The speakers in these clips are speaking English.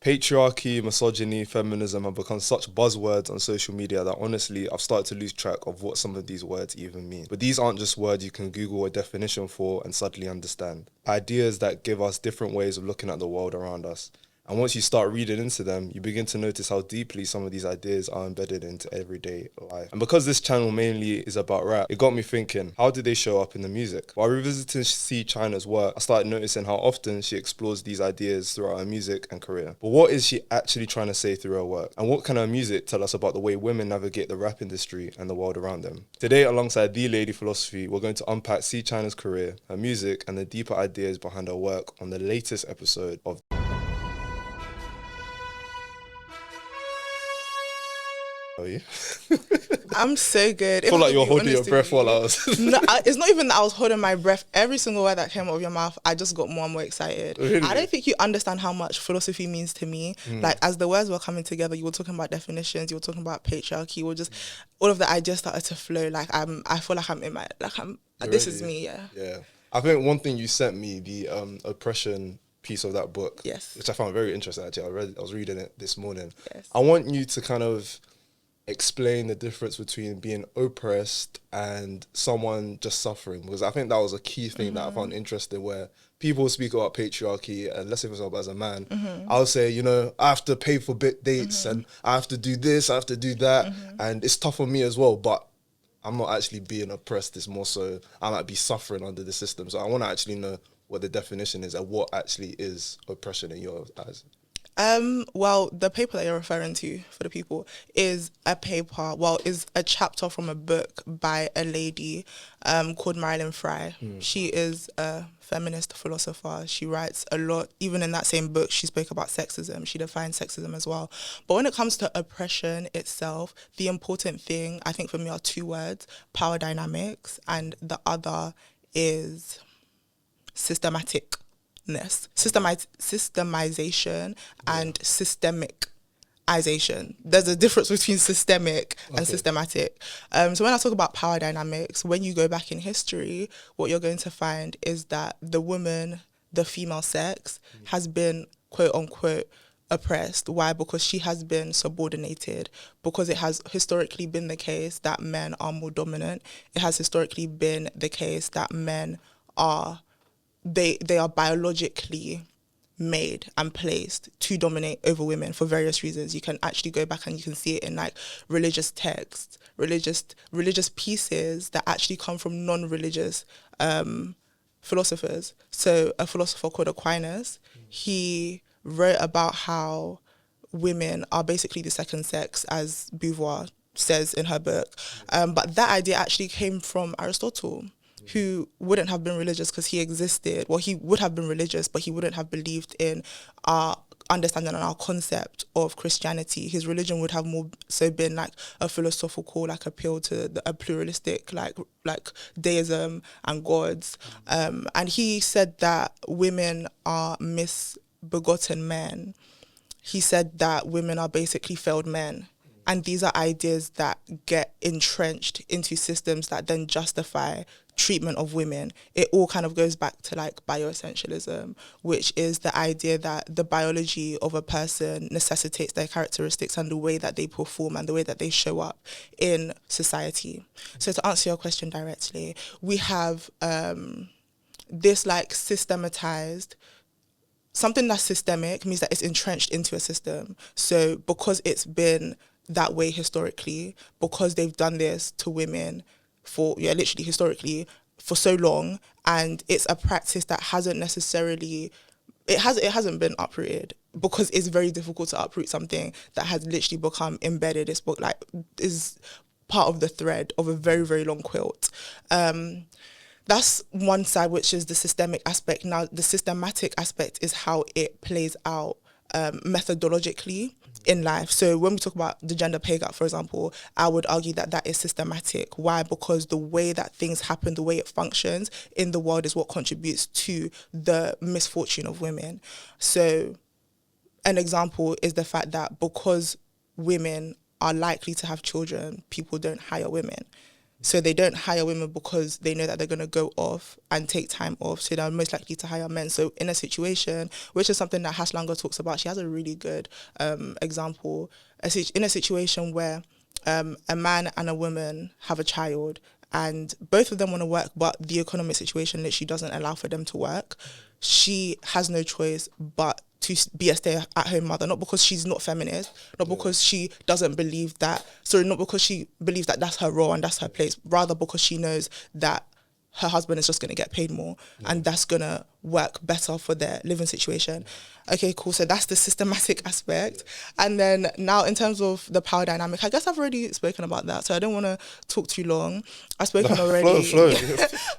Patriarchy, misogyny, feminism have become such buzzwords on social media that honestly, I've started to lose track of what some of these words even mean. But these aren't just words you can Google a definition for and suddenly understand. Ideas that give us different ways of looking at the world around us. And once you start reading into them, you begin to notice how deeply some of these ideas are embedded into everyday life. And because this channel mainly is about rap, it got me thinking, how do they show up in the music? While revisiting Ceechyna's work, I started noticing how often she explores these ideas throughout her music and career. But what is she actually trying to say through her work? And what can her music tell us about the way women navigate the rap industry and the world around them? Today, alongside TheeLady Philosophy, we're going to unpack Ceechyna's career, her music, and the deeper ideas behind her work on the latest episode of Oh, yeah. I'm so good. I feel like you're holding your breath while I was... No, it's not even that I was holding my breath. Every single word that came out of your mouth, I just got more and more excited. Really? I don't think you understand how much philosophy means to me. Like, as the words were coming together, you were talking about definitions, you were talking about patriarchy, all of the ideas started to flow. Like, I feel like I'm in my, this is me, yeah. Yeah. I think one thing you sent me, the oppression piece of that book, Yes. which I found very interesting, actually. I was reading it this morning. Yes. I want you to kind of explain the difference between being oppressed and someone just suffering, because I think that was a key thing that I found interesting, where people speak about patriarchy, and let's say for example as a man, I'll say, you know, I have to pay for dates and I have to do this, I have to do that, and it's tough on me as well, but I'm not actually being oppressed. It's more so I might be suffering under the system. So I want to actually know what the definition is and what actually is oppression in your eyes. Well, the paper that you're referring to, for the people, is a chapter from a book by a lady called Marilyn Fry. She is a feminist philosopher. She writes a lot. Even in that same book, she spoke about sexism. She defined sexism as well. But when it comes to oppression itself, the important thing, I think for me, are two words: power dynamics, and the other is systematicness, systemization and systemicization. There's a difference between systemic and systematic. So when I talk about power dynamics, when you go back in history, what you're going to find is that the woman, the female sex, has been quote unquote oppressed. Why? Because she has been subordinated, because it has historically been the case that men are more dominant. It has historically been the case that men are they are biologically made and placed to dominate over women for various reasons. You can actually go back and you can see it in like religious texts, religious pieces that actually come from non-religious philosophers. So a philosopher called Aquinas, he wrote about how women are basically the second sex, as Beauvoir says in her book. But that idea actually came from Aristotle, who wouldn't have been religious because he existed. Well, he would have been religious, but he wouldn't have believed in our understanding and our concept of Christianity. His religion would have more so been like a philosophical, like appeal to a pluralistic, like deism and gods. And he said that women are misbegotten men. He said that women are basically failed men. And these are ideas that get entrenched into systems that then justify treatment of women. It all kind of goes back to like bioessentialism, which is the idea that the biology of a person necessitates their characteristics and the way that they perform and the way that they show up in society. So to answer your question directly, we have this like systematized. Something that's systemic means that it's entrenched into a system. So because it's been that way historically, because they've done this to women for, literally historically, for so long, and it's a practice that hasn't necessarily, it hasn't been uprooted, because it's very difficult to uproot something that has literally become embedded. It's like is part of the thread of a very, very long quilt. That's one side, which is the systemic aspect. Now, the systematic aspect is how it plays out methodologically in life. So when we talk about the gender pay gap, for example, I would argue that that is systematic. Why? Because the way that things happen, the way it functions in the world is what contributes to the misfortune of women. So an example is the fact that because women are likely to have children, people don't hire women. So they don't hire women because they know that they're going to go off and take time off. So they're most likely to hire men. So in a situation, which is something that Haslanga talks about, she has a really good example. In a situation where a man and a woman have a child and both of them want to work, but the economic situation literally doesn't allow for them to work, she has no choice but to be a stay-at-home mother, not because she's not feminist, not because she doesn't believe that, not because she believes that that's her role and that's her place, rather because she knows that her husband is just going to get paid more and that's going to work better for their living situation. Okay, cool. So that's the systematic aspect. And then now in terms of the power dynamic, I guess I've already spoken about that, so I don't want to talk too long. I've spoken already. Flow.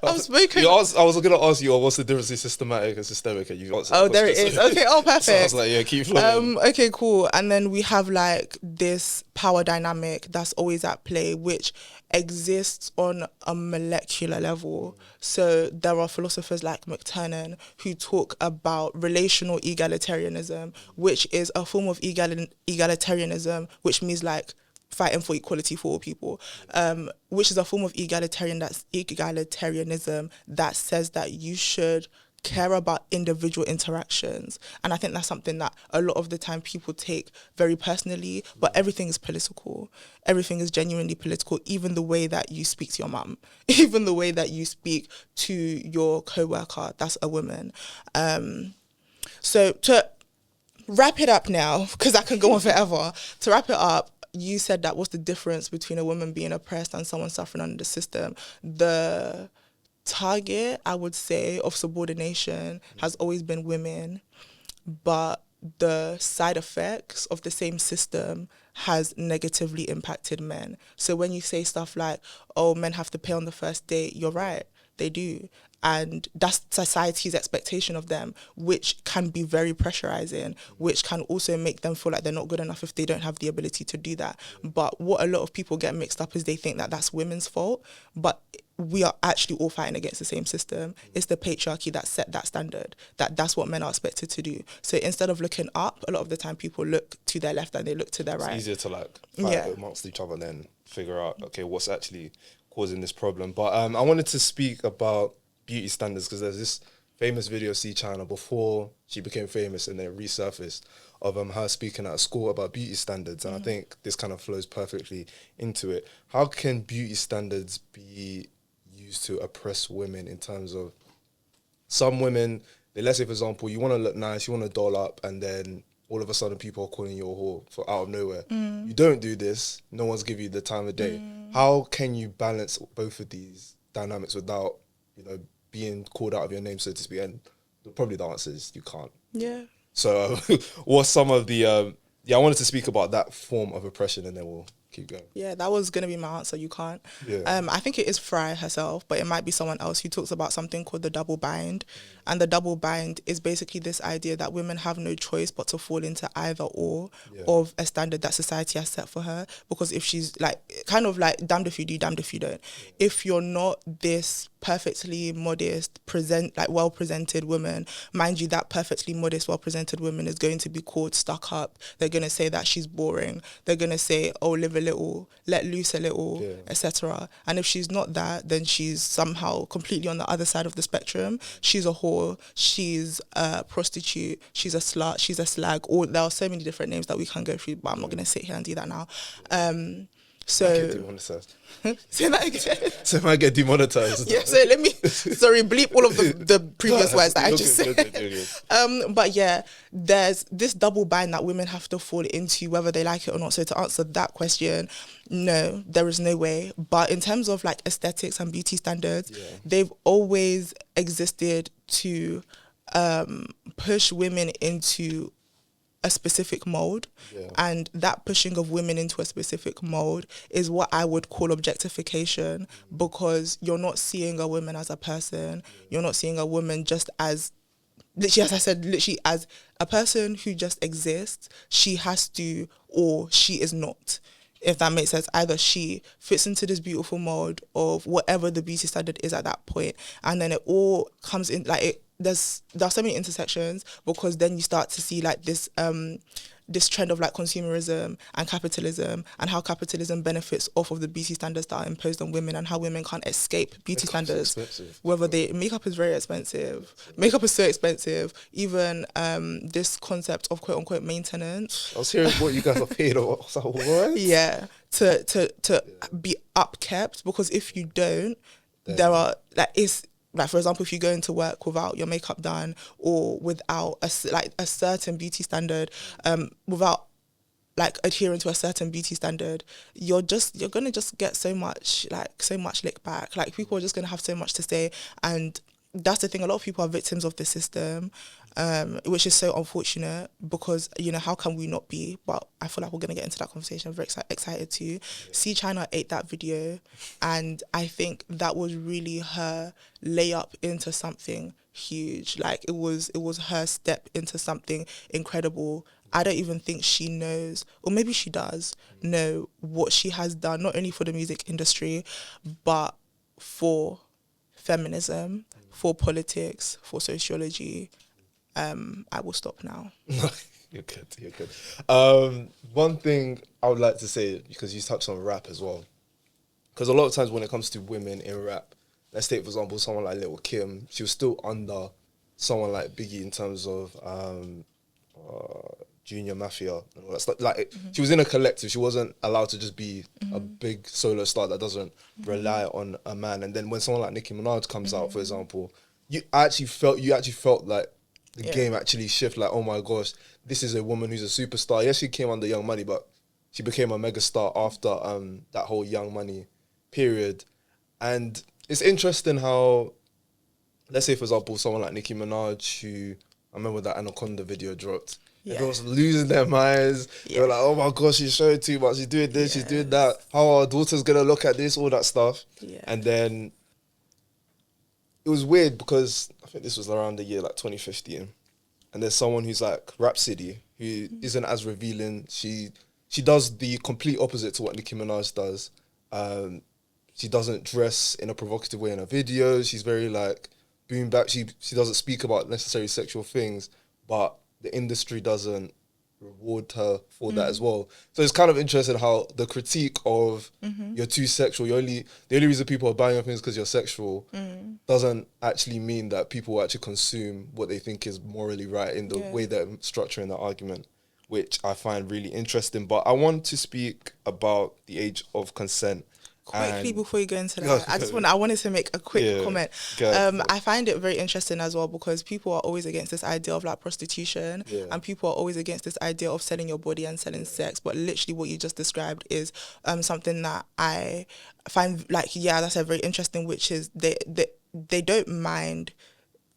I've spoken. I was going to ask you, what's the difference between systematic and systemic? And you answered Oh, there it is. Okay, oh, perfect. So I was like, yeah, keep flowing. Okay, cool. And then we have like this power dynamic that's always at play, which exists on a molecular level. So there are philosophers like McTernan who talk about relational egalitarianism, which is a form of egalitarianism, which means like fighting for equality for all people, which is a form of egalitarianism that says that you should care about individual interactions. And I think that's something that a lot of the time people take very personally, but everything is political. Everything is genuinely political, even the way that you speak to your mum, even the way that you speak to your co-worker, that's a woman. So to wrap it up now, because I can go on forever, to wrap it up, you said that what's the difference between a woman being oppressed and someone suffering under the system? The target, I would say, of subordination has always been women, but the side effects of the same system has negatively impacted men. So when you say stuff like, oh, men have to pay on the first date, you're right, they do. And that's society's expectation of them, which can be very pressurizing, which can also make them feel like they're not good enough if they don't have the ability to do that. But what a lot of people get mixed up is they think that that's women's fault, but we are actually all fighting against the same system. It's the patriarchy that set that standard, that's what men are expected to do. So instead of looking up, a lot of the time people look to their left and they look to their right. It's easier to like fight amongst each other and then figure out, okay, what's actually causing this problem. But I wanted to speak about beauty standards, because there's this famous video of Ceechyna before she became famous and then it resurfaced of her speaking at a school about beauty standards, and I think this kind of flows perfectly into it. How can beauty standards be used to oppress women in terms of some women, let's say for example, you want to look nice, you want to doll up, and then all of a sudden people are calling you a whore for out of nowhere. You don't do this, no one's give you the time of day. How can you balance both of these dynamics without, being called out of your name, so to speak? And probably the answer is you can't. Yeah. So what's some of the, I wanted to speak about that form of oppression and then we'll keep going. Yeah, that was going to be my answer. You can't. Yeah. I think it is Fry herself, but it might be someone else who talks about something called the double bind. And the double bind is basically this idea that women have no choice but to fall into either or of a standard that society has set for her. Because if she's kind of like damned if you do, damned if you don't. If you're not this perfectly modest, well presented woman, mind you, that perfectly modest, well presented woman is going to be called stuck up. They're going to say that she's boring. They're going to say, oh, live a little, let loose a little, etc. And if she's not that, then she's somehow completely on the other side of the spectrum. She's a whore, she's a prostitute, she's a slut, she's a slag. Or there are so many different names that we can go through, but I'm not going to sit here and do that now. So say that again. So I might get demonetized. Yeah, so let me bleep all of the previous words that I just said. But yeah, there's this double bind that women have to fall into, whether they like it or not. So to answer that question, no, there is no way. But in terms of like aesthetics and beauty standards, they've always existed to push women into a specific mold, and that pushing of women into a specific mold is what I would call objectification, because you're not seeing a woman as a person. You're not seeing a woman just as, literally, as I said, literally as a person who just exists. She has to, or she is not. If that makes sense, either she fits into this beautiful mold of whatever the beauty standard is at that point, and then it all comes in there are so many intersections, because then you start to see like this this trend of like consumerism and capitalism, and how capitalism benefits off of the beauty standards that are imposed on women, and how women can't escape beauty standards. Whether makeup is very expensive. Makeup is so expensive. Even this concept of quote unquote maintenance. I was hearing what you guys are paid. I was like, what? Yeah, to be upkept, because if you don't, there are like, for example, if you go into work without your makeup done, or without a certain beauty standard, without like adhering to a certain beauty standard, you're gonna just get so much lick back. Like, people are just gonna have so much to say, and that's the thing. A lot of people are victims of the system, which is so unfortunate, because, you know, how can we not be? But I feel like we're going to get into that conversation. I'm very excited to. Ceechyna ate that video, and I think that was really her layup into something huge. Like, it was her step into something incredible. I don't even think she knows, or maybe she does know, what she has done, not only for the music industry, but for feminism, for politics, for sociology. I will stop now. You're good. One thing I would like to say, because you touched on rap as well, because a lot of times when it comes to women in rap, let's take, for example, someone like Lil' Kim, she was still under someone like Biggie in terms of Junior Mafia and all that stuff. Like, she was in a collective. She wasn't allowed to just be a big solo star that doesn't rely on a man. And then when someone like Nicki Minaj comes out, for example, you actually felt like the game actually shift. Like, oh my gosh, this is a woman who's a superstar. Yes, she came under Young Money, but she became a megastar after that whole Young Money period. And it's interesting how, let's say, for example, someone like Nicki Minaj, who, I remember that Anaconda video dropped. Yeah. Everyone was losing their minds. Yeah. They were like, oh my gosh, she's showing too much. She's doing this, she's doing that. How are our daughters going to look at this, all that stuff. Yeah. And then it was weird, because I think this was around the year like 2015. And there's someone who's like Rhapsody, who isn't as revealing. She does the complete opposite to what Nicki Minaj does. She doesn't dress in a provocative way in her videos. She's very like boom bap. She doesn't speak about necessarily sexual things, but the industry doesn't reward her for that as well. So it's kind of interesting how the critique of you're too sexual, the only reason people are buying your things because you're sexual doesn't actually mean that people will actually consume what they think is morally right in the way they're structuring the argument, which I find really interesting. But I want to speak about the age of consent. Quickly, before you go into that, I wanted to make a quick comment. I find it very interesting as well, because people are always against this idea of like prostitution, and people are always against this idea of selling your body and selling sex. But literally, what you just described is something that I find like, that's a very interesting, which is they don't mind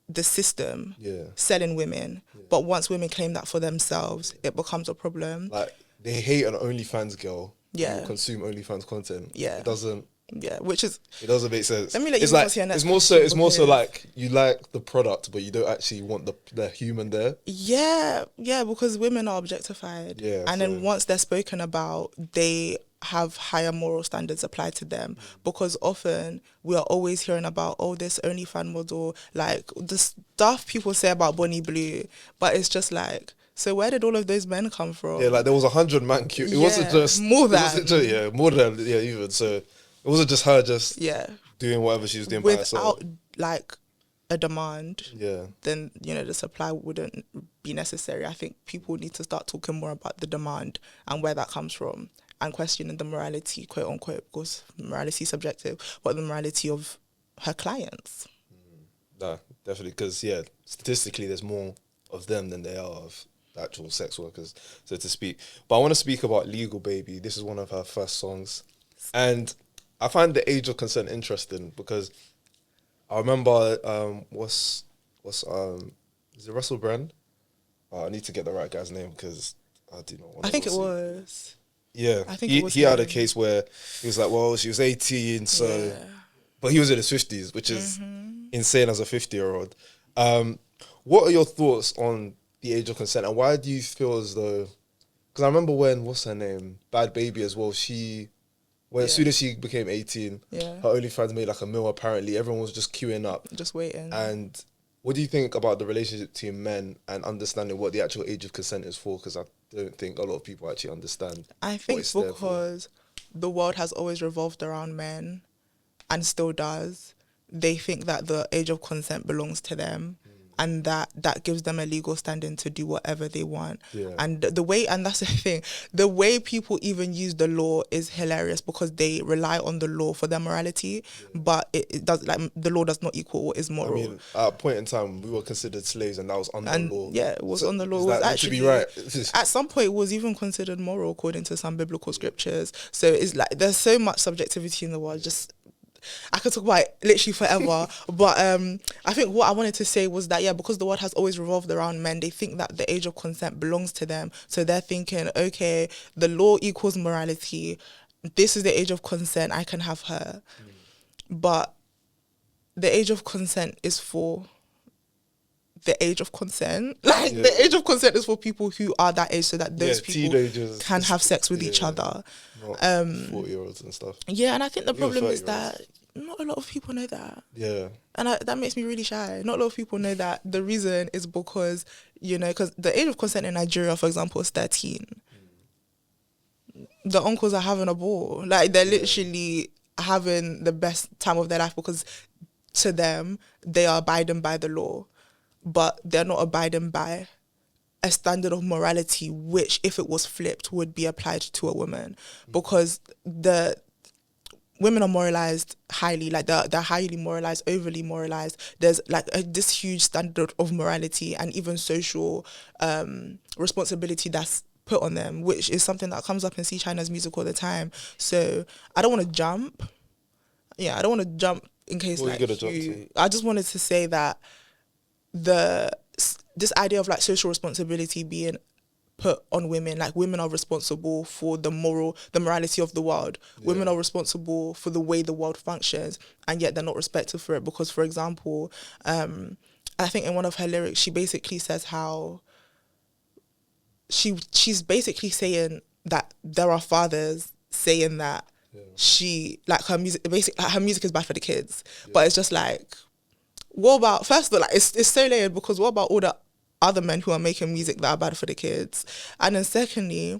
the system selling women, but once women claim that for themselves, it becomes a problem. Like, they hate an OnlyFans girl. Yeah, consume OnlyFans content. Yeah, it doesn't. Yeah, which is, it doesn't make sense. Let me let you it's more so like you like the product, but you don't actually want the human there. Yeah, because women are objectified. Yeah, and then once they're spoken about, they have higher moral standards applied to them, because often we are always hearing about, this OnlyFans model, like the stuff people say about Bonnie Blue, but it's just like, so where did all of those men come from? Yeah, like there was 100 man cute. It wasn't just more than even. So it wasn't just her doing whatever she was doing by herself. Without like a demand, then the supply wouldn't be necessary. I think people need to start talking more about the demand and where that comes from, and questioning the morality, quote unquote, because morality is subjective, but the morality of her clients. No, definitely, because statistically there's more of them than there are of actual sex workers, so to speak. But I want to speak about Legal Baby. This is one of her first songs, and I find the age of consent interesting, because I remember is it Russell Brand? I need to get the right guy's name, because I do not want to. I think it was. Yeah, I think he had a case where he was like, well, she was 18, so but he was in his 50s, which is insane as a 50-year-old. What are your thoughts on the age of consent, and why do you feel as though, because I remember when, what's her name, Bad Baby as well, as soon as she became 18, her OnlyFans made like $1 million apparently. Everyone was just queuing up, just waiting. And what do you think about the relationship between men and understanding what the actual age of consent is for? Because I don't think a lot of people actually understand. I think because the world has always revolved around men and still does, they think that the age of consent belongs to them. And that gives them a legal standing to do whatever they want. Yeah. And and that's the thing, the way people even use the law is hilarious because they rely on the law for their morality, but it does, like, the law does not equal what is moral. I mean, at a point in time, we were considered slaves, and that was under law. Yeah, it was on the law. Is It was that actually, to be right? at some point, it was even considered moral according to some biblical scriptures. So it's like there's so much subjectivity in the world. Just, I could talk about it literally forever. But I think what I wanted to say was that, because the world has always revolved around men, they think that the age of consent belongs to them. So they're thinking, okay, the law equals morality. This is the age of consent. I can have her. But the age of consent is for the age of consent. The age of consent is for people who are that age, so that those people teenagers can have sex with each other. Not 40-year-olds and stuff. Yeah, and I think the problem is that not a lot of people know that. Yeah. And that makes me really shy. Not a lot of people know that. The reason is because, because the age of consent in Nigeria, for example, is 13. The uncles are having a ball. Like, they're literally having the best time of their life because to them, they are abiding by the law. But they're not abiding by a standard of morality, which, if it was flipped, would be applied to a woman. Because the women are moralized highly, like they're highly moralized, overly moralized. There's like this huge standard of morality and even social responsibility that's put on them, which is something that comes up in Ceechyna's music all the time. So I don't want to jump. I don't want to jump in case I just wanted to say that this idea of like social responsibility being put on women, like women are responsible for the morality of the world. Women are responsible for the way the world functions, and yet they're not respected for it. Because, for example, I think in one of her lyrics, she basically says how she's basically saying that there are fathers saying that she, like, her music is bad for the kids, but it's just like, what about, first of all, like, it's so layered, because what about all the other men who are making music that are bad for the kids? And then secondly,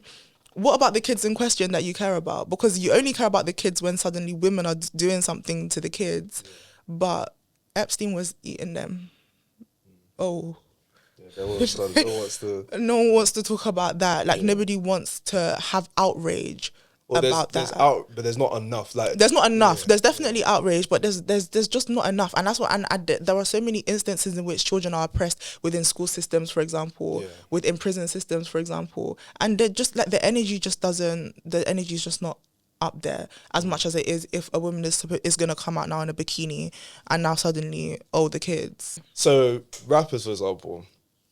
what about the kids in question that you care about? Because you only care about the kids when suddenly women are doing something to the kids, but Epstein was eating them. No one wants to talk about that. Like, nobody wants to have outrage about that. But there's not enough. Like, there's not enough. There's definitely outrage, but there's just not enough. And that's what. And there are so many instances in which children are oppressed within school systems, for example, within prison systems, for example, and they're just like the energy is just not up there as much as it is if a woman is going to come out now in a bikini and now suddenly, the kids. So rappers, for example,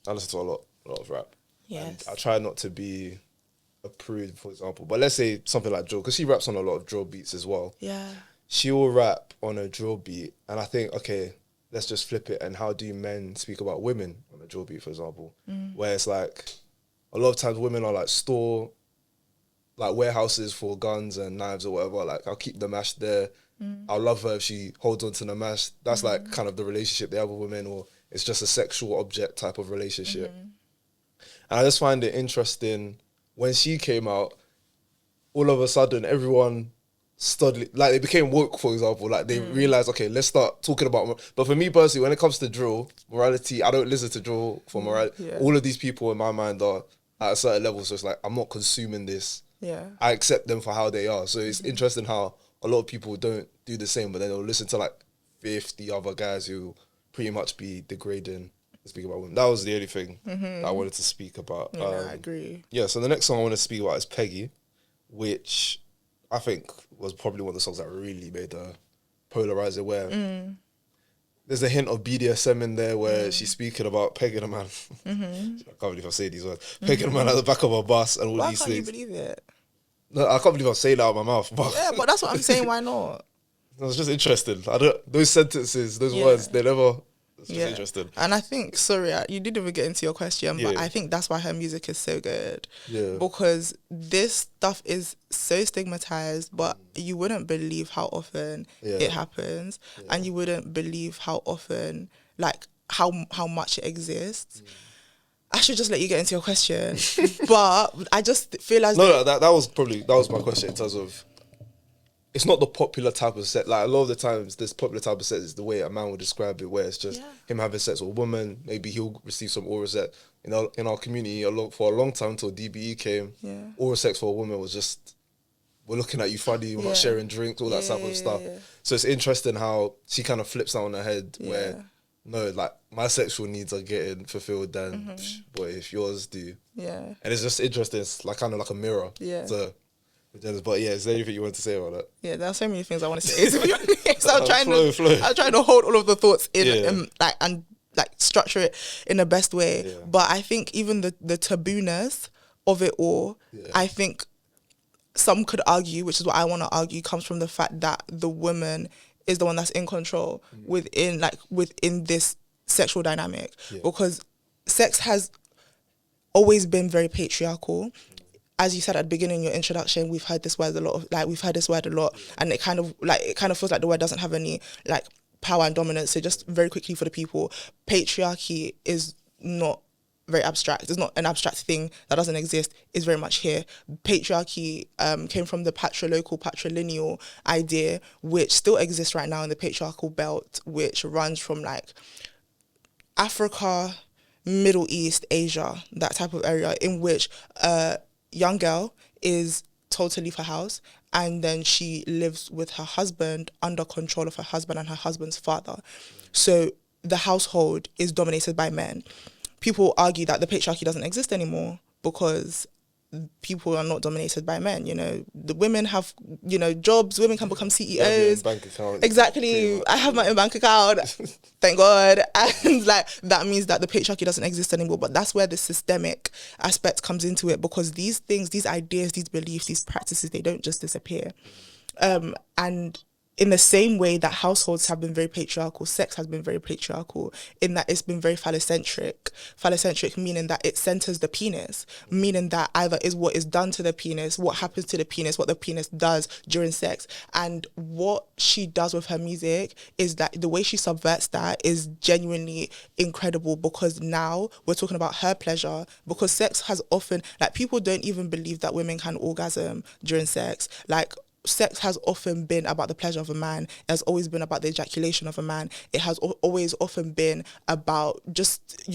I listen to a lot of rap. Yes. And I try not to be a prude, for example, but let's say something like drill, because she raps on a lot of drill beats as well. Yeah. She will rap on a drill beat, and I think, okay, let's just flip it. And how do men speak about women on a drill beat, for example? Where it's like, a lot of times women are like warehouses for guns and knives or whatever. Like, I'll keep the mash there. I'll love her if she holds on to the mash. That's like kind of the relationship they have with women, or it's just a sexual object type of relationship. And I just find it interesting, when she came out, all of a sudden everyone like, they became woke, for example. Like, they realized, okay, let's start talking about. But for me personally, when it comes to drill morality, I don't listen to drill for morality. Yeah. All of these people in my mind are at a certain level, so it's like, I'm not consuming this. Yeah, I accept them for how they are. So it's interesting how a lot of people don't do the same, but then they'll listen to like 50 other guys who pretty much be degrading. Speak about women. That was the only thing that I wanted to speak about. Yeah, I agree. Yeah, so the next song I want to speak about is Peggy, which I think was probably one of the songs that really made her polarising, where there's a hint of BDSM in there, where she's speaking about pegging a man. I can't believe I say these words. Pegging a man at the back of a bus and all these things. Why can't you believe it? No, I can't believe I'm saying that out of my mouth. But yeah, but that's what I'm saying. Why not? It's just interesting. Those sentences, those words, they never... It's just interesting. And I think, sorry, you didn't even get into your question, but I think that's why her music is so good. Yeah. Because this stuff is so stigmatized, but you wouldn't believe how often it happens. Yeah. And you wouldn't believe how often, like, how much it exists. I should just let you get into your question, but I just feel as No, that was my question in terms of, it's not the popular type of sex. Like, a lot of the times, this popular type of sex is the way a man would describe it, where it's just him having sex with a woman. Maybe he'll receive some oral sex. In our community, for a long time, until DBE came, oral sex for a woman was just, we're looking at you funny, we're not sharing drinks, all that type of stuff. So it's interesting how she kind of flips that on her head, where, no, like, my sexual needs are getting fulfilled, then, boy, if yours do. Yeah. And it's just interesting. It's like kind of like a mirror. Yeah. But yeah, is there anything you want to say about that? Yeah, there are so many things I want to say. To be honest, I'm Flow. trying to hold all of the thoughts in, and structure it in the best way. Yeah. But I think even the tabooness of it all, I think some could argue, which is what I want to argue, comes from the fact that the woman is the one that's in control within this sexual dynamic, because sex has always been very patriarchal. As you said at the beginning in your introduction, we've heard this word a lot, and it kind of feels like the word doesn't have any like power and dominance. So just very quickly for the people, patriarchy is not very abstract. It's not an abstract thing that doesn't exist. It's very much here. Patriarchy came from the patrilineal idea, which still exists right now in the patriarchal belt, which runs from like Africa, Middle East, Asia, that type of area, in which young girl is told to leave her house, and then she lives with her husband under control of her husband and her husband's father. So the household is dominated by men. People argue that the patriarchy doesn't exist anymore because people are not dominated by men. You know, the women have, jobs, women can become CEOs. Bank account. Exactly. I have my own bank account. Thank God. And that means that the patriarchy doesn't exist anymore. But that's where the systemic aspect comes into it, because these things, these ideas, these beliefs, these practices, they don't just disappear. And in the same way that households have been very patriarchal, sex has been very patriarchal, in that it's been very phallocentric. Phallocentric meaning that it centers the penis, meaning that either is what is done to the penis, what happens to the penis, what the penis does during sex. And what she does with her music is that the way she subverts that is genuinely incredible, because now we're talking about her pleasure, because sex has often, people don't even believe that women can orgasm during sex. Sex has often been about the pleasure of a man. It has always been about the ejaculation of a man. It has always often been about just,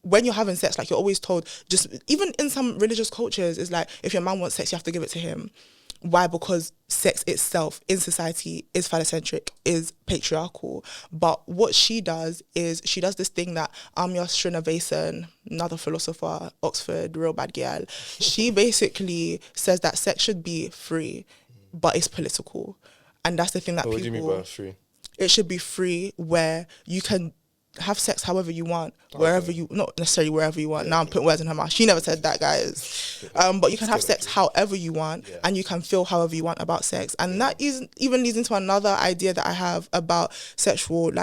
when you're having sex, you're always told, just even in some religious cultures, is if your man wants sex, you have to give it to him. Why? Because sex itself in society is phallocentric, is patriarchal. But what she does is she does this thing that Ceechyna, another philosopher, Oxford, real bad girl, she basically says that sex should be free, but it's political. And that's the thing that What do you mean by free? It should be free, where you can have sex however you want, wherever you, not necessarily wherever you want. Now I'm putting words in her mouth. She never said that, guys. But you can have sex however you want, and you can feel however you want about sex. And that even leads into another idea that I have about sexual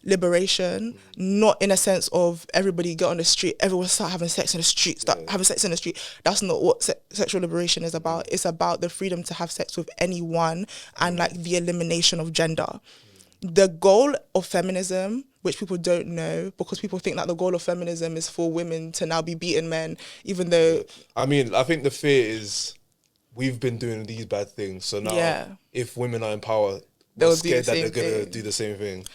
liberation, not in a sense of everybody get on the street, everyone start having sex in the street, having sex in the street. That's not what sexual liberation is about. It's about the freedom to have sex with anyone, and the elimination of gender. The goal of feminism, which people don't know, because people think that the goal of feminism is for women to now be beating men, even though... I think the fear is we've been doing these bad things, so now if women are in power, they're scared that they're going to do the same thing.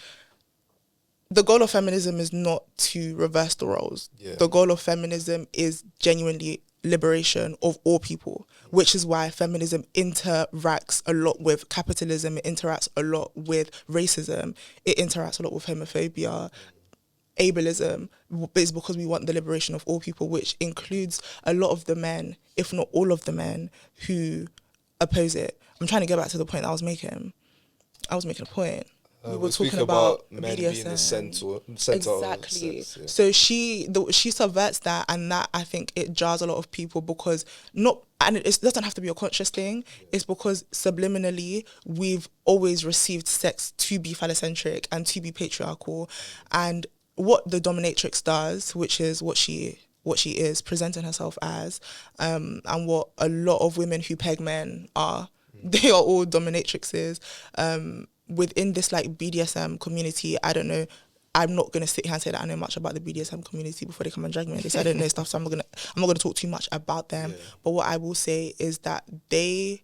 The goal of feminism is not to reverse the roles. Yeah. The goal of feminism is genuinely liberation of all people, which is why feminism interacts a lot with capitalism, it interacts a lot with racism, it interacts a lot with homophobia, ableism. It's because we want the liberation of all people, which includes a lot of the men, if not all of the men, who oppose it. I'm trying to get back to the point that I was making. I was making a point. We were talking about men BDSM. being the center exactly. Of sex, yeah. So she subverts that, and that, I think, it jars a lot of people, because it doesn't have to be a conscious thing. It's because subliminally we've always received sex to be phallocentric and to be patriarchal, and what the dominatrix does, which is what she is presenting herself as, and what a lot of women who peg men are. They are all dominatrixes. Within this BDSM community, I don't know, I'm not gonna sit here and say that I know much about the BDSM community before they come and drag me and they say I don't know stuff, so I'm not gonna talk too much about them. Yeah. But what I will say is that they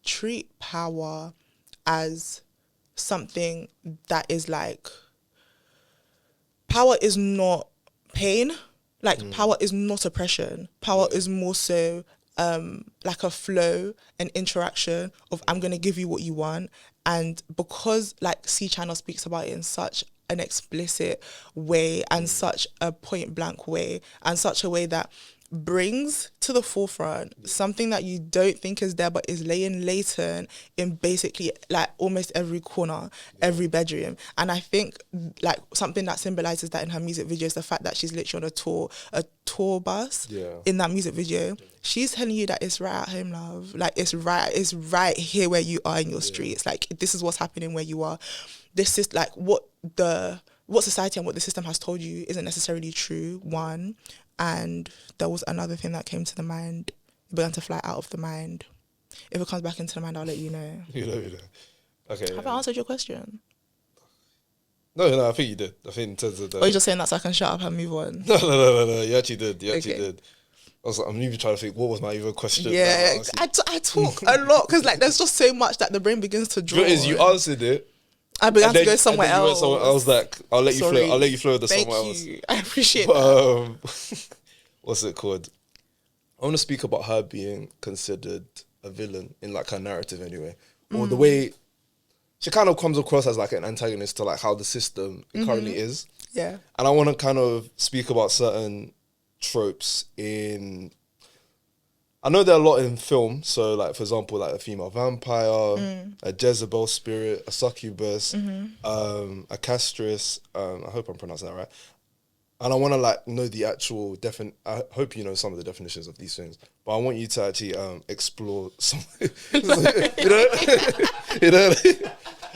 treat power as something that is like, power is not pain. Like power is not oppression. Power is more so like a flow, an interaction of I'm gonna give you what you want. And because like Ceechyna speaks about it in such an explicit way and such a point blank way and such a way that brings to the forefront something that you don't think is there but is laying latent in basically like almost every corner, every bedroom. And I think like something that symbolizes that in her music video is the fact that she's literally on a tour bus in that music video. She's telling you that it's right at home, love. Like it's right here where you are in your streets. Like this is what's happening where you are. This is like what society and what the system has told you isn't necessarily true, one. And there was another thing that came to the mind. It began to fly out of the mind. If it comes back into the mind, I'll let you know. You know. Okay. Have I answered your question? No, I think you did. I think in terms of Or are you just saying that so I can shut up and move on? No. You actually did. I was like, I'm even trying to think, what was my even question? Yeah, I talk a lot because like there's just so much that the brain begins to draw. You answered it. I began to go somewhere else. I was like, I'll let you flow. I'll let you flow with the somewhere else. Thank you. I appreciate that. What's it called? I want to speak about her being considered a villain in like her narrative anyway, or the way she kind of comes across as like an antagonist to like how the system currently is. Yeah. And I want to kind of speak about certain tropes in. I know there are a lot in film, so like for example, like a female vampire, a Jezebel spirit, a succubus, a castress. I hope I'm pronouncing that right. And I want to like know the actual I hope you know some of the definitions of these things, but I want you to actually explore some. you know.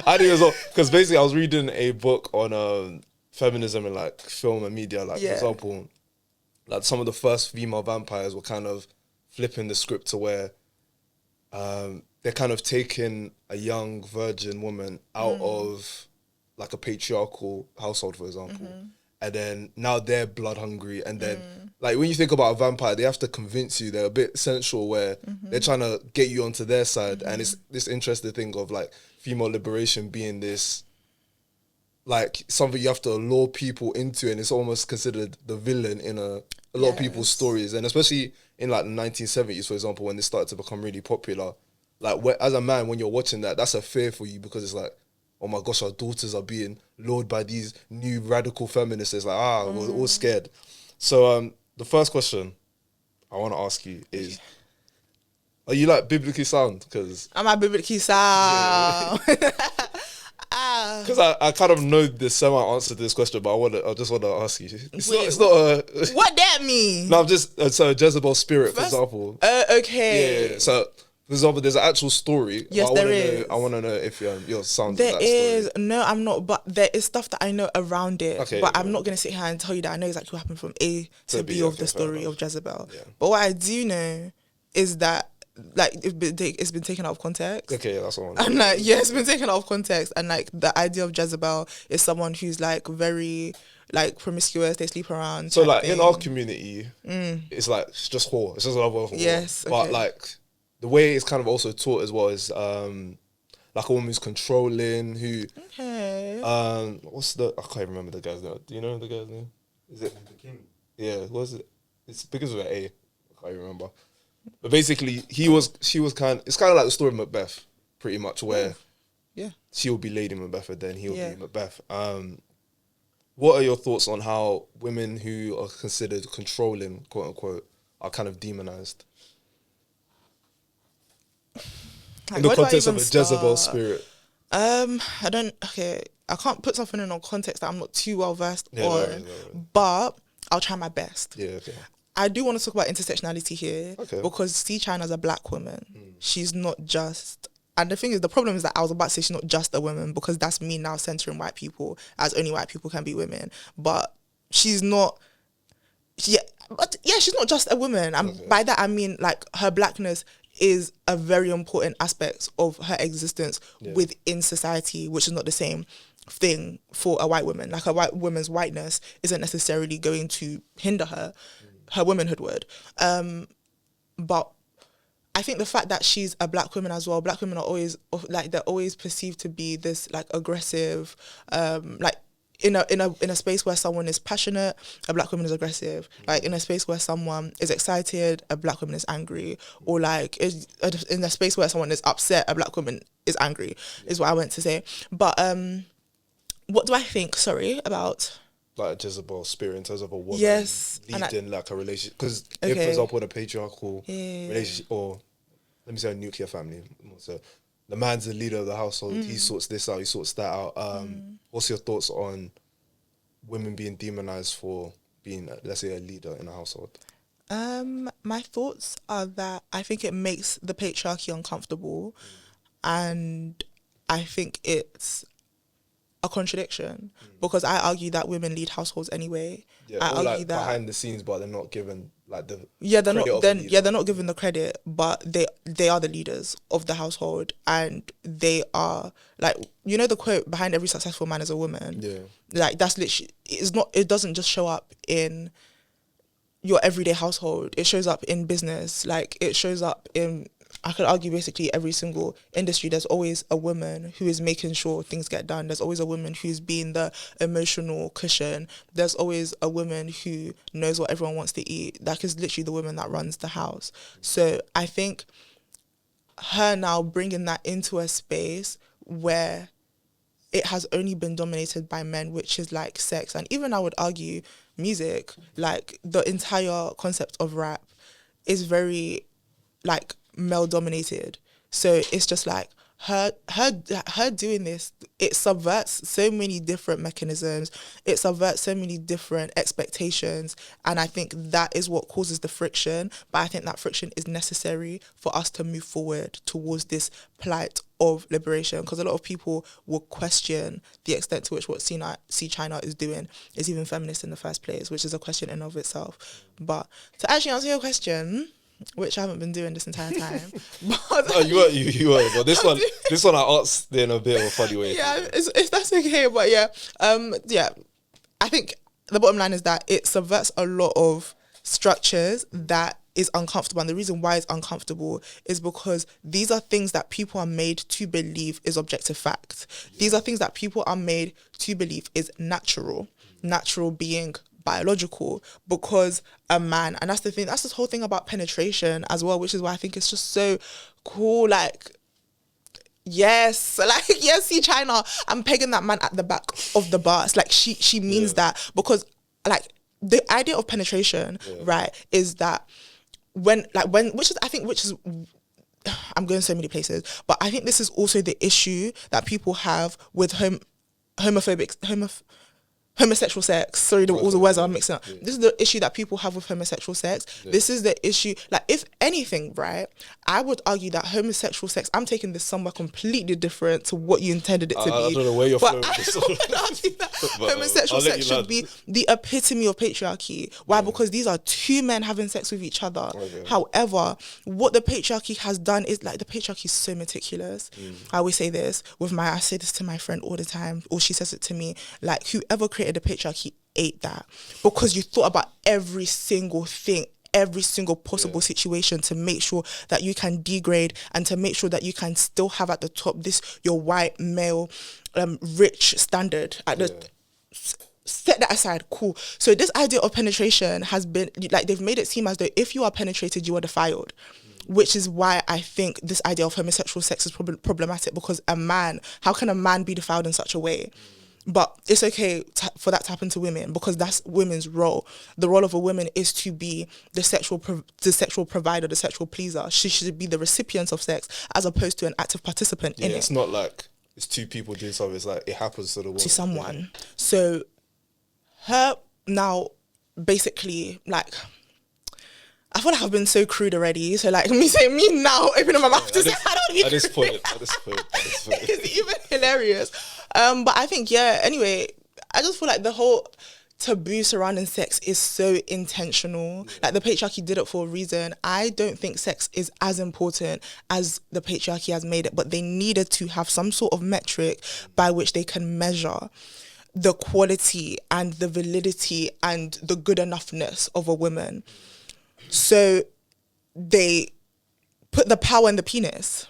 I do as well because basically I was reading a book on feminism and like film and media. Like for example, like some of the first female vampires were kind of flipping the script to where they're kind of taking a young virgin woman out of like a patriarchal household, for example. And then now they're blood hungry. And then like when you think about a vampire, they have to convince you. They're a bit sensual where they're trying to get you onto their side. And it's this interesting thing of like female liberation being this like something you have to lure people into, and it's almost considered the villain in a lot of people's stories. And especially in like the 1970s, for example, when this started to become really popular, like as a man, when you're watching that, that's a fear for you because it's like, oh my gosh, our daughters are being lured by these new radical feminists. It's like, we're all scared. So the first question I want to ask you is, are you like biblically sound? Because am I biblically sound? Because I kind of know the semi-answer to this question, but I just want to ask you. It's not a... What that mean? No, I'm just... So Jezebel spirit, for example. Okay. Yeah. So, for example, there's an actual story. Yes, there is. I want to know if your sound there that is. story. No, I'm not. But there is stuff that I know around it. Okay, but I'm not going to sit here and tell you that I know exactly what happened from A to B of the story of Jezebel. Yeah. But what I do know is that like it's been taken out of context. Okay, that's what I'm like, it's been taken out of context. And like the idea of Jezebel is someone who's like very like promiscuous, they sleep around. So like in our community, it's like it's just whore. It's just another word for whore. Yes. But like the way it's kind of also taught as well is like a woman who's controlling, who I can't remember the guy's name. Do you know the guy's name? Is it the king? Yeah, what is it? It's because of an A. I can't remember. But basically, she was it's kind of like the story of Macbeth, pretty much, where she will be Lady Macbeth and then he will be Macbeth. What are your thoughts on how women who are considered controlling, quote unquote, are kind of demonized? Like, in the where do I context of a even Jezebel start? spirit. I can't put something in a context that I'm not too well versed on, no. but I'll try my best. Yeah, okay. I do want to talk about intersectionality here because Ceechyna is a black woman. She's not just, and the thing is, the problem is that I was about to say she's not just a woman because that's me now centering white people as only white people can be women. But she's not, she's not just a woman. And by that I mean like her blackness is a very important aspect of her existence within society, which is not the same. thing for a white woman. Like a white woman's whiteness isn't necessarily going to hinder her womanhood would. But I think the fact that she's a black woman as well, black women are always like, they're always perceived to be this like aggressive, like in a space where someone is passionate, a black woman is aggressive. Like in a space where someone is excited, a black woman is angry. Or like in a space where someone is upset, a black woman is angry, is what I went to say. But what do I think, about... Like Jezebel's spirit in terms of a woman leading like a relationship. Because if, for example, in a patriarchal relationship, or let me say a nuclear family, so the man's the leader of the household, he sorts this out, he sorts that out. What's your thoughts on women being demonized for being, let's say, a leader in a household? My thoughts are that I think it makes the patriarchy uncomfortable, and I think it's a contradiction, because I argue that women lead households anyway. I argue like that behind the scenes, but they're not given like the they're not given the credit, but they are the leaders of the household, and they are like, you know, the quote, behind every successful man is a woman. Like that's literally, it doesn't just show up in your everyday household, it shows up in business, like it shows up in, I could argue basically every single industry. There's always a woman who is making sure things get done. There's always a woman who's being the emotional cushion. There's always a woman who knows what everyone wants to eat. That is literally the woman that runs the house. So I think her now bringing that into a space where it has only been dominated by men, which is like sex. And even I would argue music, like the entire concept of rap is very like male dominated. So it's just like her doing this, it subverts so many different mechanisms, it subverts so many different expectations, and I think that is what causes the friction. But I think that friction is necessary for us to move forward towards this plight of liberation, because a lot of people will question the extent to which what Ceechyna is doing is even feminist in the first place, which is a question in of itself. But to actually answer your question, which I haven't been doing this entire time. But no, you were. But this one I asked in a bit of a funny way. Yeah, if that's okay. But yeah, I think the bottom line is that it subverts a lot of structures that is uncomfortable. And the reason why it's uncomfortable is because these are things that people are made to believe is objective fact. These are things that people are made to believe is natural. Natural being biological, because a man, and that's the thing, that's this whole thing about penetration as well, which is why I think it's just so cool. Like, yes, Ceechynaa, I'm pegging that man at the back of the bus. Like she means that, because like the idea of penetration, right, is that when I'm going so many places, but I think this is also the issue that people have with homosexual sex. Sorry, all the words are mixing up. This is the issue that people have with homosexual sex. This is the issue. Like, if anything, right, I would argue that homosexual sex, I'm taking this somewhere completely different to what you intended it to be. I don't know where you're from. Homosexual sex should be the epitome of patriarchy. Why? Because these are two men having sex with each other. However, what the patriarchy has done is, like, the patriarchy is so meticulous. I always say this I say this to my friend all the time, or she says it to me, like, whoever created the patriarchy ate that, because you thought about every single thing, every single possible situation, to make sure that you can degrade and to make sure that you can still have at the top this your white male rich standard at the set that aside. Cool. So this idea of penetration has been, like, they've made it seem as though if you are penetrated, you are defiled, which is why I think this idea of homosexual sex is problematic, because how can a man be defiled in such a way? But it's okay for that to happen to women, because that's women's role. The role of a woman is to be the sexual provider, the sexual pleaser. She should be the recipient of sex as opposed to an active participant in it. It's not like it's two people doing something. It's like it happens to the woman. To someone. So her now basically, like, I feel like I've been so crude already. So, like, me now opening my mouth to say I don't even. At this point. It's even hilarious. But I think, anyway, I just feel like the whole taboo surrounding sex is so intentional. Like the patriarchy did it for a reason. I don't think sex is as important as the patriarchy has made it, but they needed to have some sort of metric by which they can measure the quality and the validity and the good enoughness of a woman. So they put the power in the penis.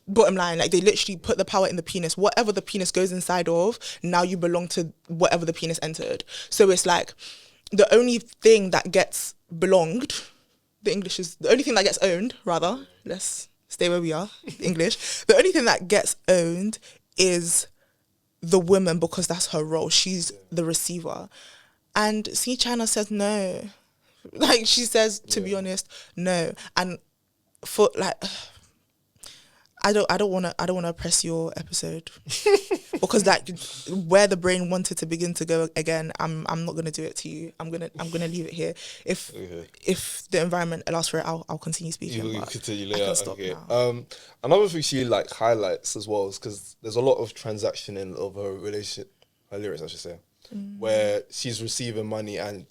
Bottom line, like they literally put the power in the penis. Whatever the penis goes inside of, now you belong to whatever the penis entered. So it's like the only thing that gets belonged, the only thing that gets owned, rather, let's stay where we are, English. The only thing that gets owned is the woman, because that's her role. She's the receiver. And Ceechyna says no. Like she says, to be honest, no. And for like, I don't wanna oppress your episode because that where the brain wanted to begin to go again, I'm not gonna do it to you. I'm gonna leave it here. If the environment allows for it, I'll continue speaking. You but continue I later. can stop Okay. now. Another thing she like highlights as well is because there's a lot of transaction in of her relationship, her lyrics, I should say, where she's receiving money, and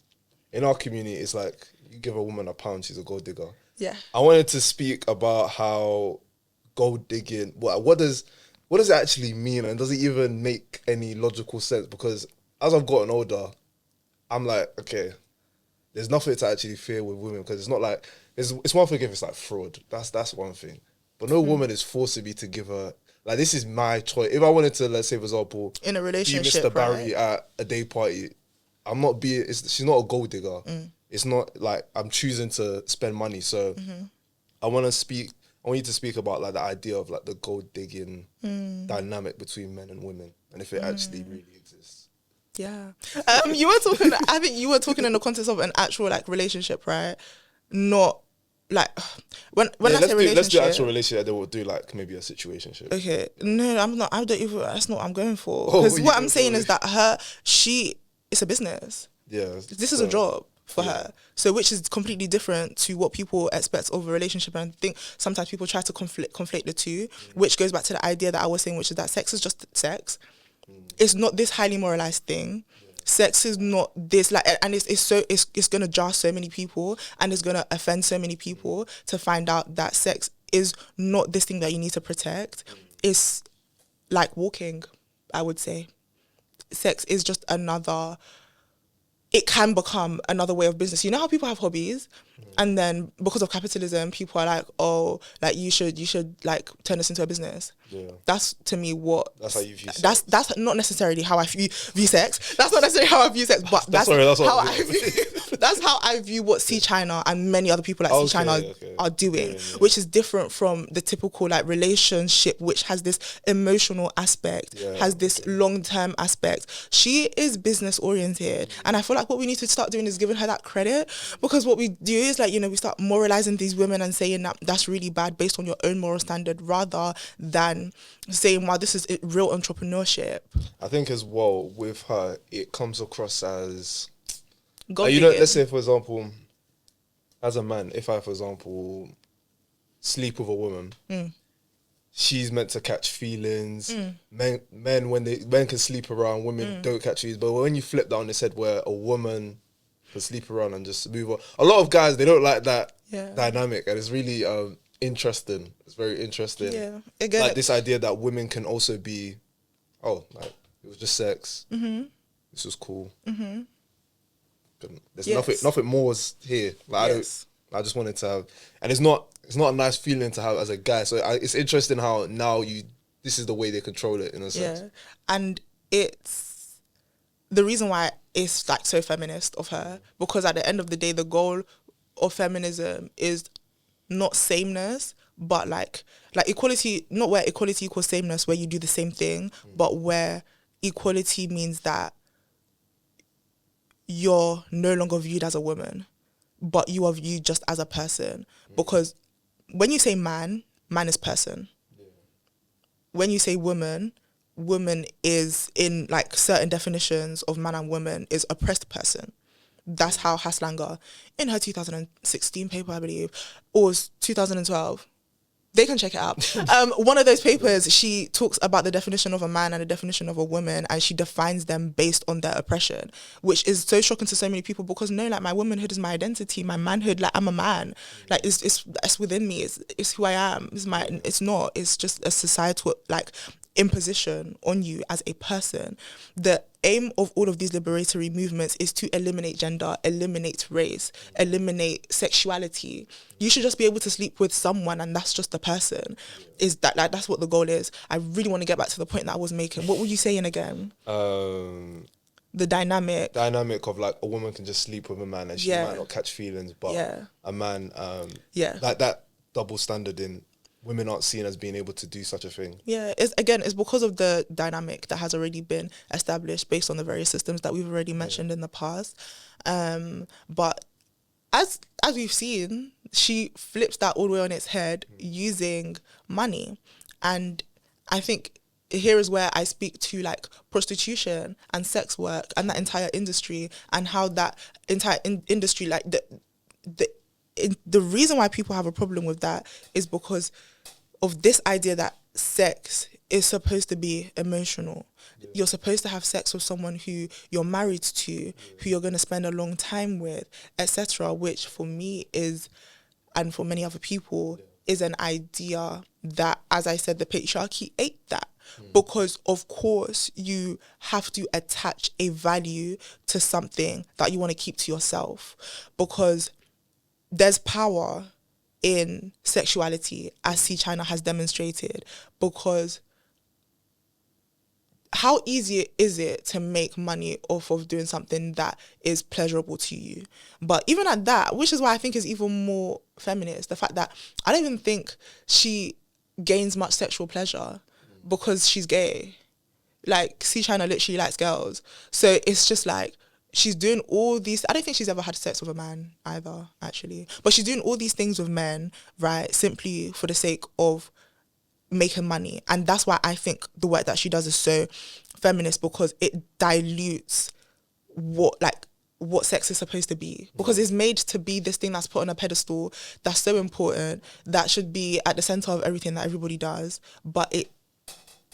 in our community, it's like you give a woman £1, she's a gold digger. Yeah. I wanted to speak about how gold digging, what does it actually mean, and does it even make any logical sense? Because as I've gotten older, I'm like, okay, there's nothing to actually fear with women, because it's not like it's one thing if it's like fraud. That's one thing, but no woman is forcing me to give her, like, this is my choice. If I wanted to, let's say for example, In a be relationship, Mr. Barry right? at a day party, I'm not being. She's not a gold digger. It's not like I'm choosing to spend money. So I want you to speak about like the idea of like the gold digging dynamic between men and women, and if it actually really exists. Yeah. You were talking. I think you were talking in the context of an actual like relationship, right? Not like when I say relationship. Let's do actual relationship, and then we'll do like maybe a situationship. Okay. No, I'm not. I don't even. That's not what I'm going for. Oh, Because what I'm going saying for? is that it's a business. Yeah. This is a job for her. So which is completely different to what people expect of a relationship. And I think sometimes people try to conflate the two, which goes back to the idea that I was saying, which is that sex is just sex. It's not this highly moralized thing. Sex is not this like, and it's gonna jar so many people, and it's gonna offend so many people to find out that sex is not this thing that you need to protect. It's like walking, I would say. Sex is just it can become another way of business. You know how people have hobbies, and then because of capitalism, people are like, oh, like you should like turn this into a business. Yeah. That's to me that's how you view sex. That's not necessarily how I view sex. That's not necessarily how I view sex, but that's how I view what Ceechyna and many other people like Ceechyna are doing, which is different from the typical like relationship, which has this emotional aspect, has this long-term aspect. She is business oriented, and I feel like what we need to start doing is giving her that credit, because what we do is like, we start moralizing these women and saying that that's really bad based on your own moral standard, rather than saying, wow, this is real entrepreneurship. I think as well with her, it comes across as gold let's say for example, as a man, if I for example sleep with a woman, she's meant to catch feelings. Men can sleep around, women don't catch feelings. But when you flip that on its head, where a woman can sleep around and just move on, a lot of guys, they don't like that dynamic, and it's really interesting. It's very interesting. Yeah, again, like this idea that women can also be, like it was just sex. This was cool. There's nothing more was here. Like I just wanted to have, and it's not a nice feeling to have as a guy. So it's interesting how now this is the way they control it in a sense. Yeah, and it's the reason why it's like so feminist of her, because at the end of the day, the goal of feminism is not sameness, but like equality, not where equality equals sameness, where you do the same thing, but where equality means that you're no longer viewed as a woman, but you are viewed just as a person. Because when you say man is person. When you say woman is, in like certain definitions of man and woman, is oppressed person. That's how Haslanger, in her 2016 paper, I believe, or was 2012, They can check it out. One of those papers, she talks about the definition of a man and the definition of a woman, and she defines them based on their oppression, which is so shocking to so many people because no, like my womanhood is my identity, my manhood, like I'm a man, like it's within me, it's who I am. It's not. It's just a societal like imposition on you as a person. The aim of all of these liberatory movements is to eliminate gender, eliminate race, eliminate sexuality. You should just be able to sleep with someone and that's just the person. Is that like that's what the goal is? I really want to get back to the point that I was making. What were you saying again? The dynamic of like a woman can just sleep with a man and she might not catch feelings, but a man like that double standard in women aren't seen as being able to do such a thing. Yeah, it's because of the dynamic that has already been established based on the various systems that we've already mentioned in the past. But as we've seen, she flips that all the way on its head using money. And I think here is where I speak to like prostitution and sex work and that entire industry and how that entire industry, like the reason why people have a problem with that is because of this idea that sex is supposed to be emotional. Yeah. You're supposed to have sex with someone who you're married to, who you're going to spend a long time with, etc., which for me is, and for many other people, is an idea that, as I said, the patriarchy ate that. Because, of course, you have to attach a value to something that you want to keep to yourself. Because there's power in sexuality, as Ceechyna has demonstrated, because how easy is it to make money off of doing something that is pleasurable to you? But even at that, which is why I think is even more feminist, the fact that I don't even think she gains much sexual pleasure because she's gay. Like, Ceechyna literally likes girls. So it's just like, she's doing all these... I don't think she's ever had sex with a man either, actually. But she's doing all these things with men, right, simply for the sake of making money. And that's why I think the work that she does is so feminist, because it dilutes what sex is supposed to be. Because it's made to be this thing that's put on a pedestal, that's so important, that should be at the center of everything that everybody does. But it...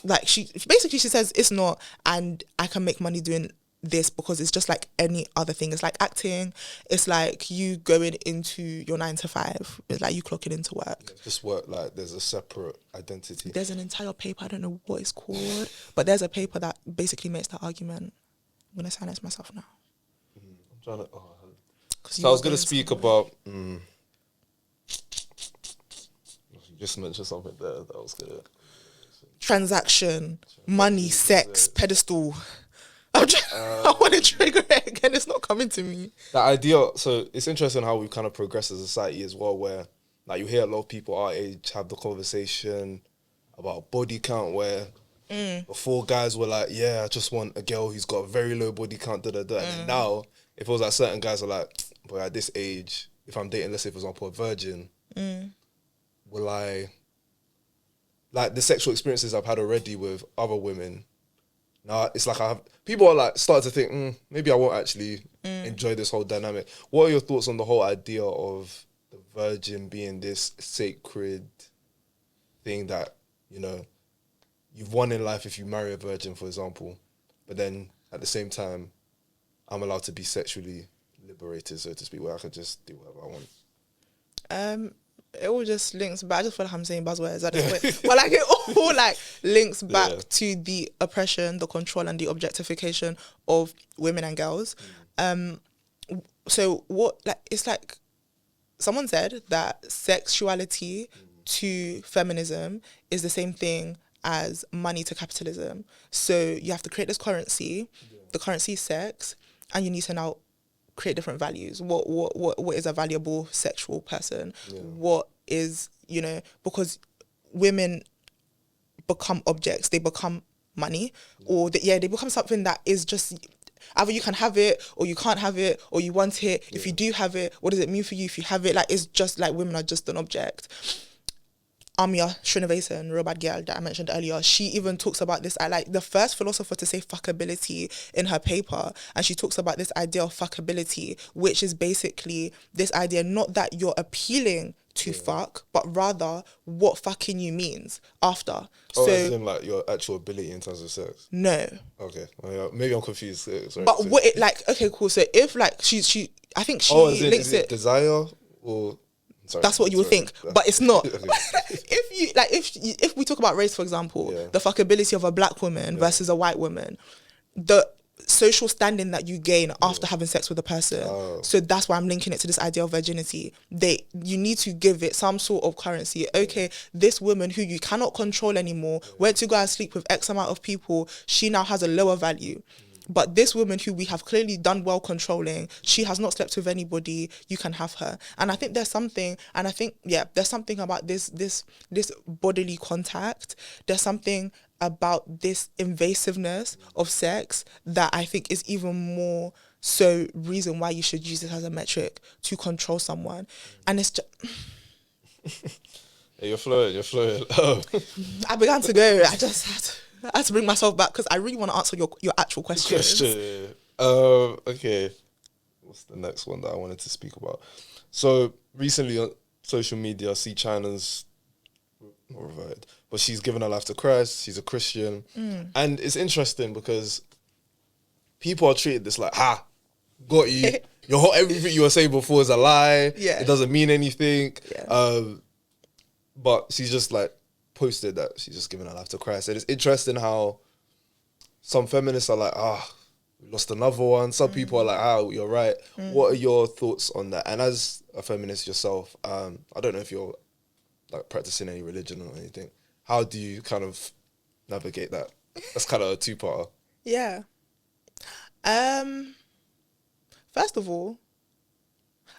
like, she says it's not, and I can make money doing this because it's just like any other thing. It's like acting. It's like you going into your 9 to 5. It's like you clocking into work. Yeah, just work, like there's a separate identity. There's an entire paper, I don't know what it's called, but there's a paper that basically makes that argument. I'm going to silence myself now. I'm trying to... So I was going to speak about... you just mentioned something there that I was going to... Transaction, money, sex, pedestal. I want to trigger it again. It's not coming to me. The idea, so it's interesting how we've kind of progressed as a society as well, where like you hear a lot of people our age have the conversation about body count, where before guys were like, yeah, I just want a girl who's got a very low body count, And then now it feels like certain guys are like, boy, at this age, if I'm dating, let's say for example, a virgin, will I... like the sexual experiences I've had already with other women, now it's like people are like starting to think, maybe I won't actually enjoy this whole dynamic. What are your thoughts on the whole idea of the virgin being this sacred thing that, you know, you've won in life if you marry a virgin, for example, but then at the same time, I'm allowed to be sexually liberated, so to speak, where I can just do whatever I want? It all just links back. I just feel like I'm saying buzzwords at this point. But like it all like links back to the oppression, the control and the objectification of women and girls. So what, like, it's like someone said that sexuality to feminism is the same thing as money to capitalism. So you have to create this currency, the currency is sex, and you need to now create different values. What is a valuable sexual person? What is, you know, because women become objects, they become money, or they become something that is just either you can have it or you can't have it, or you want it. If you do have it, what does it mean for you if you have it? Like, it's just like women are just an object. Amia Srinivasan, real bad girl that I mentioned earlier, she even talks about this. I like the first philosopher to say fuckability in her paper, and she talks about this idea of fuckability, which is basically this idea not that you're appealing to fuck, but rather what fucking you means after. Oh, so as in like your actual ability in terms of sex. no. Okay, well, yeah, maybe I'm confused. Sorry. But what it like? Okay, cool. So if like she, I think she as in, links is it it. desire or? Sorry, That's what you would sorry. think, but it's not. Okay. if we talk about race, for example, Yeah. the fuckability of a black woman versus a white woman, the social standing that you gain after having sex with a person. Oh. So that's why I'm linking it to this idea of virginity. You need to give it some sort of currency. Okay, this woman who you cannot control anymore went to go and sleep with X amount of people. She now has a lower value. But this woman who we have clearly done well controlling, she has not slept with anybody, you can have her. And I think there's something, there's something about this bodily contact. There's something about this invasiveness of sex that I think is even more so reason why you should use it as a metric to control someone. And it's just... Hey, you're flowing. I began to go. I had to bring myself back because I really want to answer your actual questions. Okay. What's the next one that I wanted to speak about? So recently on social media, Ceechyna's not reverted, but she's given her life to Christ. She's a Christian, and it's interesting because people are treated this like, got you. Everything you were saying before is a lie. Yeah. It doesn't mean anything. Yeah. But she's just like posted that she's just given her life to Christ. And it's interesting how some feminists are like, we lost another one. Some people are like, you're right. What are your thoughts on that? And as a feminist yourself, I don't know if you're like practicing any religion or anything. How do you kind of navigate that? That's kind of a two-parter. Yeah. First of all,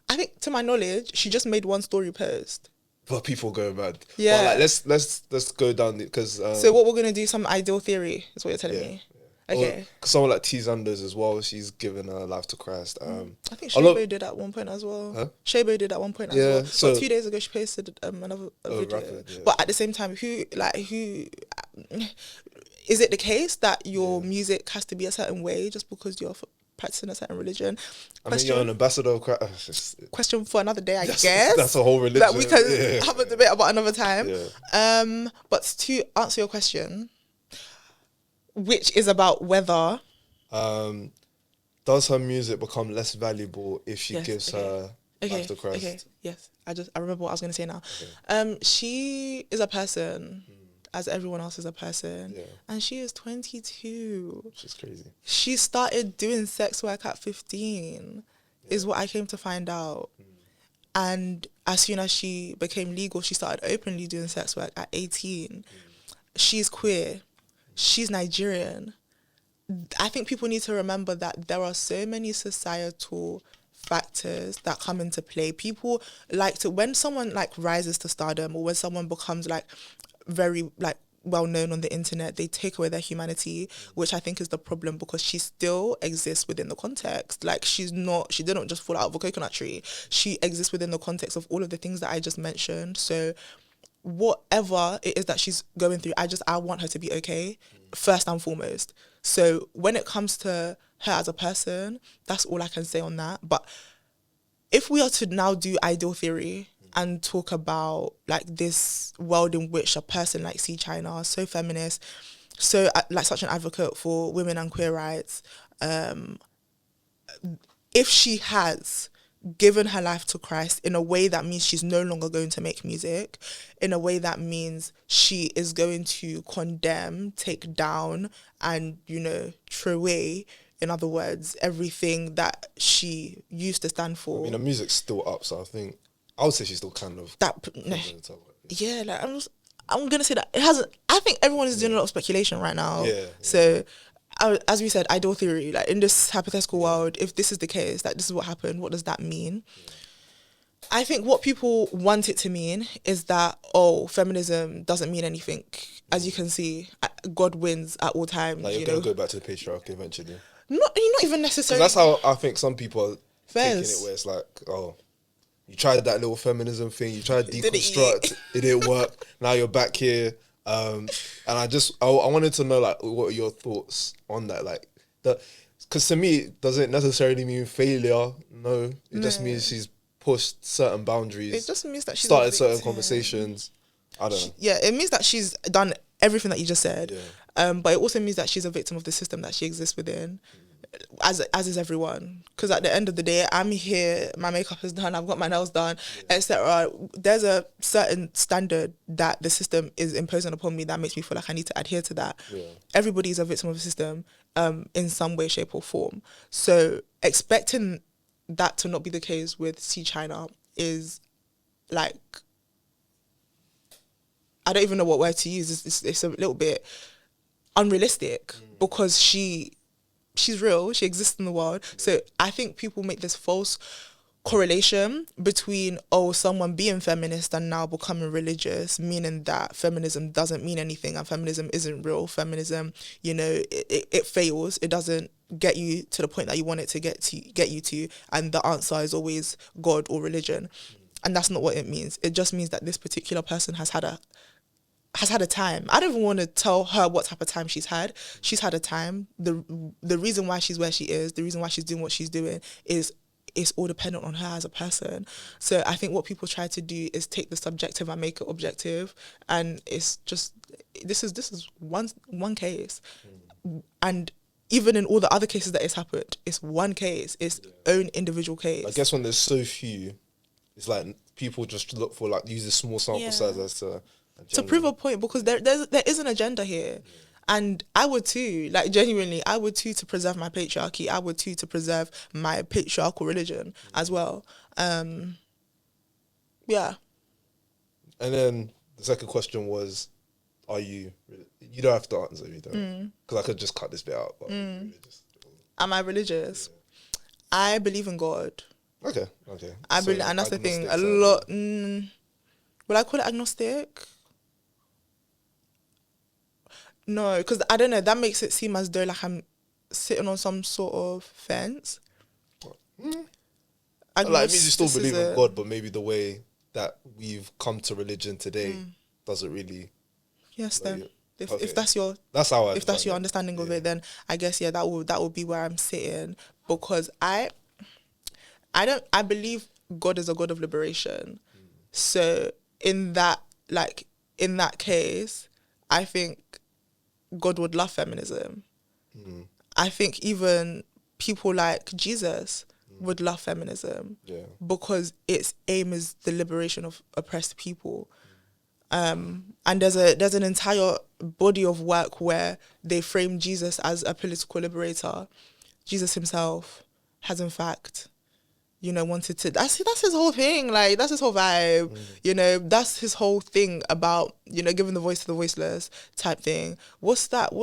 I think to my knowledge, she just made one story post. But people go mad. Yeah. But like, let's go down because. So what we're gonna do? Some ideal theory is what you're telling me. Okay. Cause someone like T Zanders as well. She's given her life to Christ. I think Shabo did at one point as well. Huh? Shabo did at one point as Yeah, well. so- But 2 days ago, she posted another video. Rapid, yeah. But at the same time, who is it the case that your music has to be a certain way just because you're practicing a certain religion? I mean, you're an ambassador of Christ. Question for another day, I guess. That's a whole religion. That we can have a debate about another time. Yeah. But to answer your question, which is about whether does her music become less valuable if she Yes, gives okay. her life to Christ? Okay, yes. I remember what I was going to say now. Okay. She is a person, as everyone else is a person, and she is 22. Which is crazy. She started doing sex work at 15, is what I came to find out. And as soon as she became legal, she started openly doing sex work at 18. She's queer. She's Nigerian. I think people need to remember that there are so many societal factors that come into play. People like to, when someone like rises to stardom or when someone becomes like very like well known on the internet, they take away their humanity, which I think is the problem because she still exists within the context. Like she didn't just fall out of a coconut tree. She exists within the context of all of the things that I just mentioned. So whatever it is that she's going through, I want her to be okay, first and foremost. So when it comes to her as a person, that's all I can say on that. But if we are to now do ideal theory and talk about like this world in which a person like Ceechyna, so feminist, so like such an advocate for women and queer rights, if she has given her life to Christ in a way that means she's no longer going to make music, in a way that means she is going to condemn, take down, and, throw away, in other words, everything that she used to stand for. I mean, the music's still up, so I would say she's still kind of... Yeah, like, I'm going to say that it hasn't... I think everyone is doing a lot of speculation right now. Yeah. So... as we said, ideal theory, like in this hypothetical world, if this is the case, like this is what happened, what does that mean? I think what people want it to mean is that, feminism doesn't mean anything. As you can see, God wins at all times. Like you're going to go back to the patriarchy eventually. Not even necessarily. That's how I think some people are taking Fairs. it, where it's like, you tried that little feminism thing, you tried deconstruct, it didn't work, now you're back here. And I wanted to know, like, what are your thoughts on that? Like, because to me, does it necessarily mean failure? No, it just means she's pushed certain boundaries. It just means that she's started a certain victim. conversations. I don't know. Yeah, it means that she's done everything that you just said. Yeah. But it also means that she's a victim of the system that she exists within, as is everyone. Because at the end of the day, I'm here, my makeup is done, I've got my nails done, etc. There's a certain standard that the system is imposing upon me that makes me feel like I need to adhere to that. Yeah. Everybody is a victim of the system, in some way, shape, or form. So expecting that to not be the case with Ceechynaa is like, I don't even know what word to use. It's a little bit unrealistic because she's real. She exists in the world. So I think people make this false correlation between, someone being feminist and now becoming religious, meaning that feminism doesn't mean anything and feminism isn't real. Feminism, it fails. It doesn't get you to the point that you want it to get you to, and the answer is always God or religion. And that's not what it means. It just means that this particular person has had a time. I don't even want to tell her what type of time she's had. She's had a time. The reason why she's where she is, the reason why she's doing what she's doing is all dependent on her as a person. So I think what people try to do is take the subjective and make it objective, and it's just this is one case, and even in all the other cases that it's happened, it's one case, it's own individual case. I guess when there's so few, it's like people just look for use a small sample size as to prove a point, because there is an agenda here. And I would too, genuinely, I would too, to preserve my patriarchy. I would too, to preserve my patriarchal religion as well. Yeah. And then the second question was, are you don't have to answer if you don't, because I could just cut this bit out. But am I religious? Yeah. I believe in God. Okay. I believe, and that's the thing. A lot. Will I call it agnostic? No, because I don't know. That makes it seem as though I'm sitting on some sort of fence. It means you still believe in God, but maybe the way that we've come to religion today doesn't really. Yes, then. If that's your understanding of it, then I guess that would be where I'm sitting, because I believe God is a God of liberation. So in that case, I think God would love feminism. I think even people like Jesus would love feminism, because its aim is the liberation of oppressed people. And there's an entire body of work where they frame Jesus as a political liberator. Jesus himself has in fact, wanted to, that's his whole thing, that's his whole vibe, that's his whole thing about, giving the voice to the voiceless type thing. What's that? I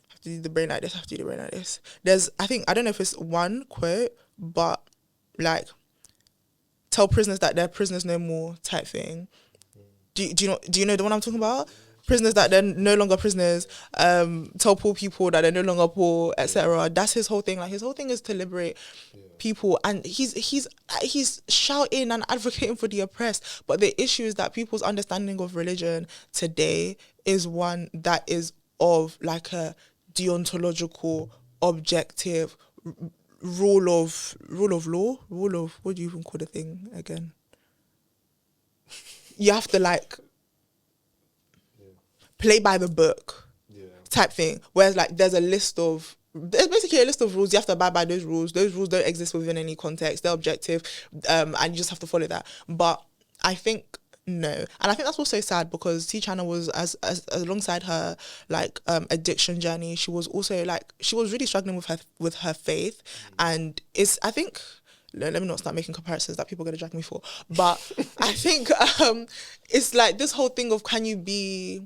have to do the brain like this. There's, I don't know if it's one quote, but tell prisoners that they're prisoners no more type thing. Do you know the one I'm talking about? Prisoners that they're no longer prisoners. Tell poor people that they're no longer poor, etc. That's his whole thing. His whole thing is to liberate people, and he's shouting and advocating for the oppressed. But the issue is that people's understanding of religion today is one that is of a deontological, objective rule of law. What do you even call the thing again? You have to play by the book type thing. Whereas there's basically a list of rules. You have to abide by those rules. Those rules don't exist within any context. They're objective, and you just have to follow that. But I think no, and I think that's also sad, because Ceechyna was as alongside her addiction journey, she was also she was really struggling with her faith, and I think. Let me not start making comparisons that people are going to drag me for. But I think it's this whole thing of, can you be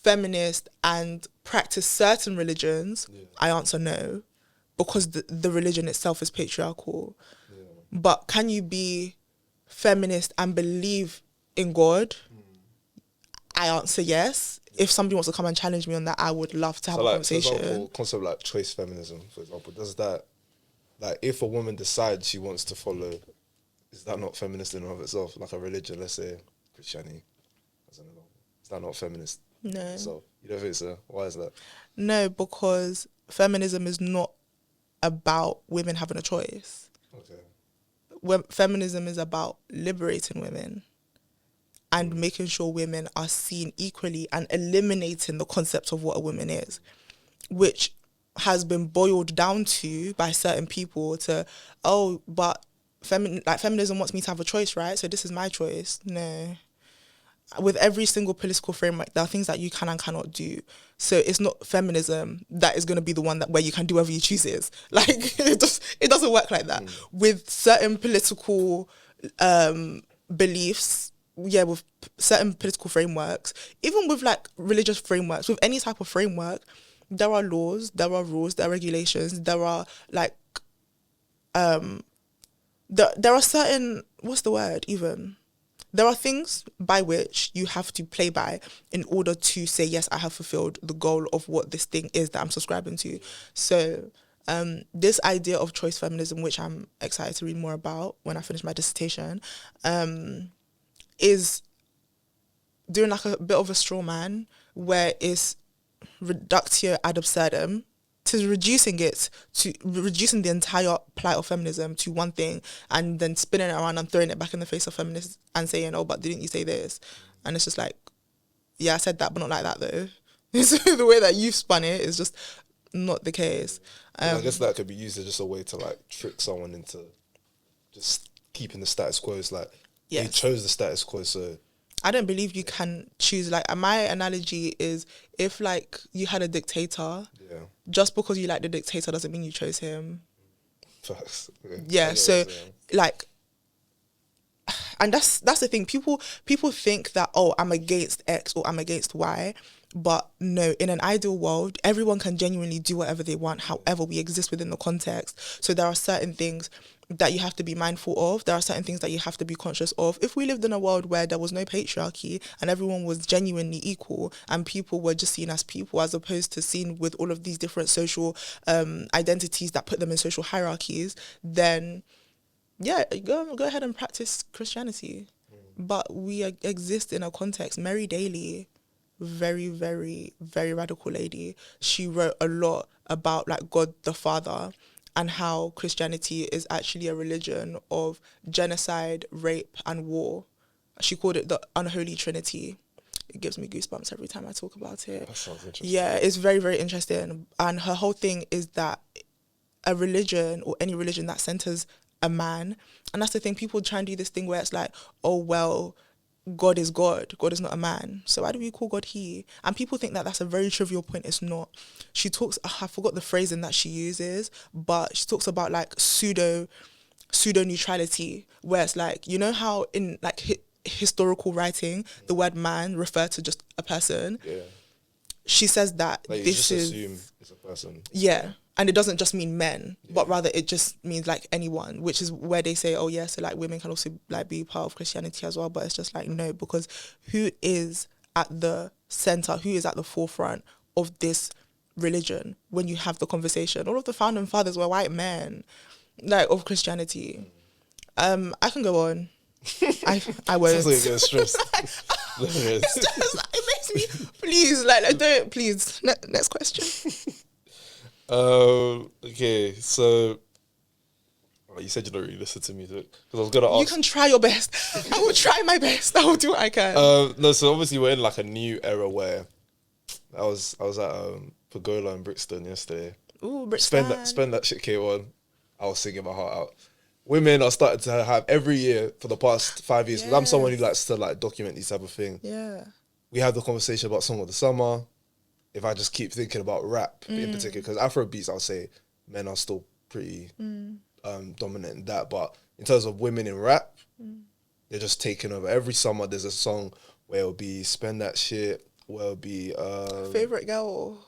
feminist and practice certain religions? I answer no, because the religion itself is patriarchal. But can you be feminist and believe in God? I answer yes. If somebody wants to come and challenge me on that, I would love to have a conversation. For example, concept like choice feminism, for example, does that, if a woman decides she wants to follow, is that not feminist in and of itself? A religion, let's say Christianity, as an example. Is that not feminist? No. So you don't think so? Why is that? No, because feminism is not about women having a choice. Okay. feminism is about liberating women and making sure women are seen equally and eliminating the concept of what a woman is, which has been boiled down to by certain people to, oh, but feminism wants me to have a choice, right? So this is my choice. No. With every single political framework, there are things that you can and cannot do. So it's not feminism that is going to be the one that where you can do whatever you choose is. Like, it doesn't work like that. With certain political beliefs, with certain political frameworks, even with like religious frameworks, with any type of framework, there are laws, there are rules, there are regulations, there are like, there are certain, what's the word even? There are things by which you have to play by in order to say, yes, I have fulfilled the goal of what this thing is that I'm subscribing to. So this idea of choice feminism, which I'm excited to read more about when I finish my dissertation, is doing like a bit of a straw man where it's reductio ad absurdum, to reducing the entire plight of feminism to one thing and then spinning it around and throwing it back in the face of feminists and saying, oh, but didn't you say this? And it's just like, yeah, I said that, but not like that though. So the way that you've spun it is just not the case. I guess that could be used as just a way to like trick someone into just keeping the status quo. It's like, they chose the status quo, so I don't believe you can choose. Like, my analogy is, if like you had a dictator, just because you like the dictator doesn't mean you chose him. Facts. Yeah, so like, and that's the thing. People think that, oh, I'm against X or I'm against Y, but no, in an ideal world, everyone can genuinely do whatever they want. However, we exist within the context. So there are certain things that you have to be mindful of. There are certain things that you have to be conscious of. If we lived in a world where there was no patriarchy and everyone was genuinely equal and people were just seen as people, as opposed to seen with all of these different social identities that put them in social hierarchies, then go ahead and practice Christianity. But we exist in a context. Mary Daly, very, very, very radical lady. She wrote a lot about like God the Father and how Christianity is actually a religion of genocide, rape, and war. She called it the unholy trinity. It gives me goosebumps every time I talk about it. That sounds interesting. Yeah, it's very, very interesting. And her whole thing is that a religion, or any religion that centers a man, and that's the thing, people try and do this thing where it's like, oh, well, God is God. God is not a man. So why do we call God he? And people think that that's a very trivial point. It's not. She talks, I forgot the phrasing that she uses, but she talks about like pseudo neutrality, where it's like, you know how in like historical writing, the word man referred to just a person. Yeah. She says that like, this you just assume it's a person. Yeah. And it doesn't just mean men, but rather it just means like anyone, which is where they say, oh yeah, so like women can also like be part of Christianity as well. But it's just like, no, because who is at the center, who is at the forefront of this religion when you have the conversation? All of the founding fathers were white men, like, of Christianity. I can go on. I won't. Sounds like you're getting stressed. It's just, it makes me, please, like don't, please. Next question. Okay, so you said you don't really listen to music, because I was gonna ask. You can try your best. I will try my best. I will do what I can. No, so obviously we're in like a new era where I was at Pergola in Brixton yesterday. Ooh, Brixton. Spend that shit came on. I was singing my heart out. Women are starting to have every year for the past 5 years. Because I'm someone who likes to like document these type of things. Yeah. We have the conversation about Song of the Summer. If I just keep thinking about rap in particular, because Afro beats, I'll say men are still pretty dominant in that. But in terms of women in rap, they're just taking over. Every summer there's a song where it'll be Spend That Shit, where it'll be Favorite girl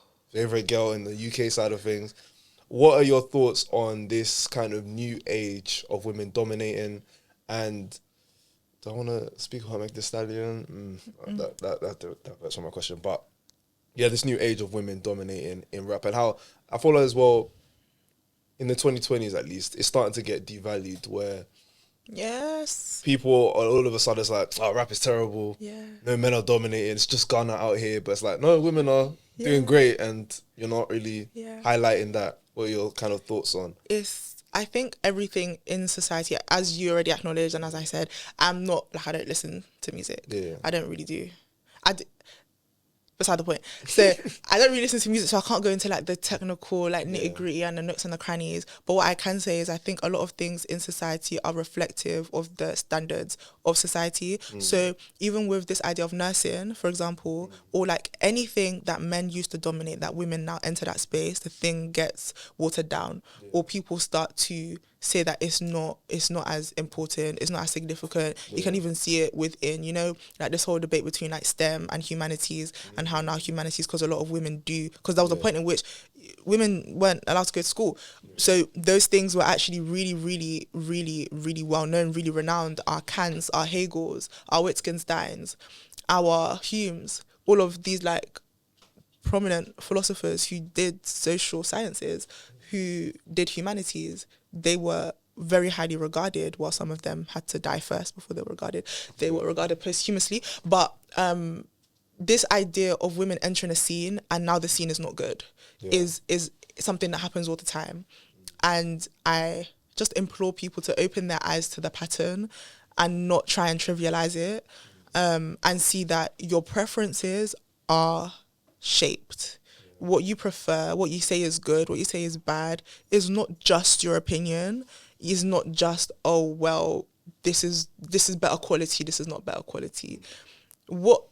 in the UK side of things. What are your thoughts on this kind of new age of women dominating? And do I want to speak about Meg Thee Stallion? That's my question. But yeah, this new age of women dominating in rap, and how I feel as well in the 2020s at least, it's starting to get devalued, where people are all of a sudden it's like, oh, rap is terrible. Yeah. No, men are dominating. It's just Ghana out here. But it's like, no, women are doing great, and you're not really highlighting that. What are your kind of thoughts on? I think everything in society, as you already acknowledged, and as I said, I'm not like, I don't listen to music. Yeah. I don't really do. Beside the point. So I don't really listen to music, so I can't go into like the technical, like nitty gritty and the nooks and the crannies. But what I can say is I think a lot of things in society are reflective of the standards of society. So even with this idea of nursing, for example, or like anything that men used to dominate, that women now enter that space, the thing gets watered down, or people start to say that it's not as important, it's not as significant. You can even see it within, you know, like this whole debate between like STEM and humanities, and how now humanities, because a lot of women do, because there was a point in which women weren't allowed to go to school. So those things were actually really, really, really, really well known, really renowned. Our Kants, our Hegels, our Wittgensteins, our Humes, all of these like prominent philosophers who did social sciences, who did humanities, they were very highly regarded, while some of them had to die first before they were regarded. They were regarded posthumously. But this idea of women entering a scene and now the scene is not good is something that happens all the time. And I just implore people to open their eyes to the pattern and not try and trivialize it, and see that your preferences are shaped. What you prefer, what you say is good, what you say is bad, is not just your opinion. Is not just, oh well, this is better quality, this is not better quality. What,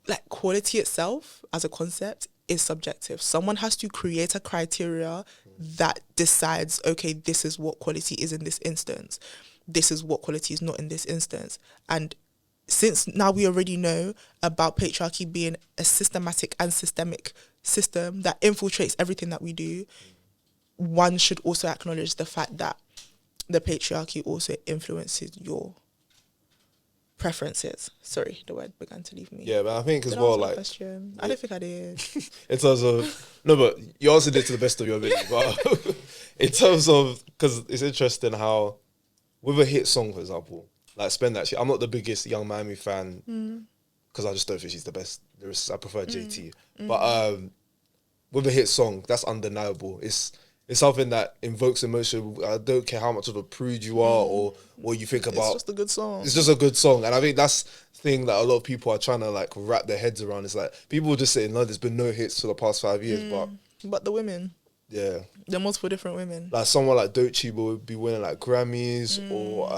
like, quality itself as a concept is subjective. Someone has to create a criteria that decides, okay, this is what quality is in this instance, this is what quality is not in this instance. And since now we already know about patriarchy being a systematic and systemic system that infiltrates everything that we do, one should also acknowledge the fact that the patriarchy also influences your preferences. Sorry, the word began to leave me. Yeah, but I think as Did I well, answer the like, question? I don't think I did. in terms of, no, but you answered it to the best of your ability. But in terms of, because it's interesting how, with a hit song, for example, like Spend That Shit, I'm not the biggest Young Miami fan, because I just don't think she's the best lyricist. I prefer JT. But with a hit song, that's undeniable. It's something that invokes emotion. I don't care how much of a prude you are or what you think about. It's just a good song. It's just a good song. And I think that's the thing that a lot of people are trying to like wrap their heads around. It's like, people just saying, no, there's been no hits for the past 5 years, But the women, yeah. there are multiple different women. Like someone like Doechii will be winning like Grammys, or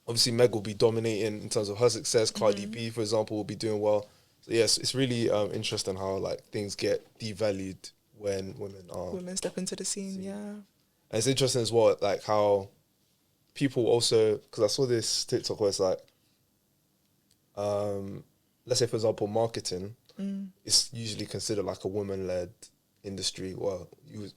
obviously Meg will be dominating in terms of her success. Cardi B, for example, will be doing well. So yes, it's really interesting how like things get devalued when women step into the scene, yeah. And it's interesting as well, like how people also, because I saw this TikTok where it's like, let's say for example, marketing, it's usually considered like a woman-led industry. Well, you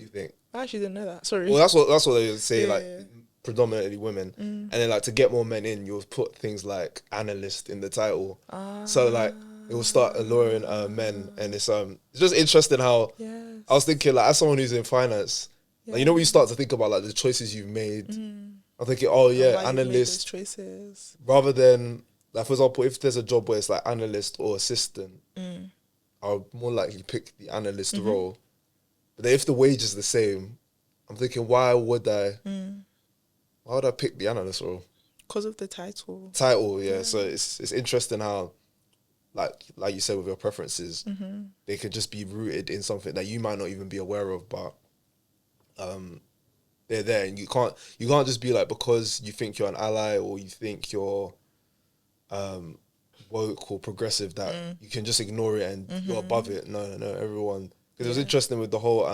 think? I actually didn't know that. Sorry. Well, that's what they say, like Yeah. predominantly women, and then like to get more men in, you'll put things like analyst in the title, so like it will start alluring men, and it's just interesting how I was thinking, like, as someone who's in finance, like, you know, when you start to think about like the choices you've made, I'm thinking, oh yeah, analyst, choices, rather than like, for example, if there's a job where it's like analyst or assistant, I'll more likely pick the analyst role. But then if the wage is the same, I'm thinking, why would I pick the analyst role? Because of the title. Yeah. So it's interesting how, like you said, with your preferences, they could just be rooted in something that you might not even be aware of, but they're there, and you can't just be like, because you think you're an ally or you think you're woke or progressive, that you can just ignore it and you're above it. No, everyone. Because it was interesting with the whole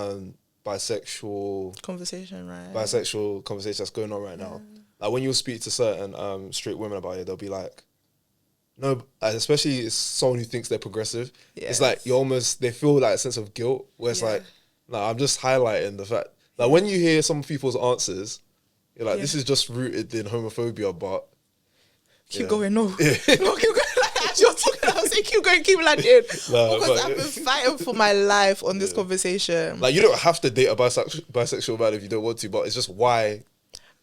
bisexual conversation, right? Bisexual conversation that's going on right now. Like when you speak to certain straight women about it, they'll be like, no, especially it's someone who thinks they're progressive. Yes. It's like they feel like a sense of guilt, where it's like, no, I'm just highlighting the fact. Like when you hear some people's answers, you're like, this is just rooted in homophobia, but keep going, no. No, keep going. As you're talking, I was saying, keep going, keep landing. Because I've been fighting for my life on this conversation. Like, you don't have to date a bisexual man if you don't want to, but it's just why.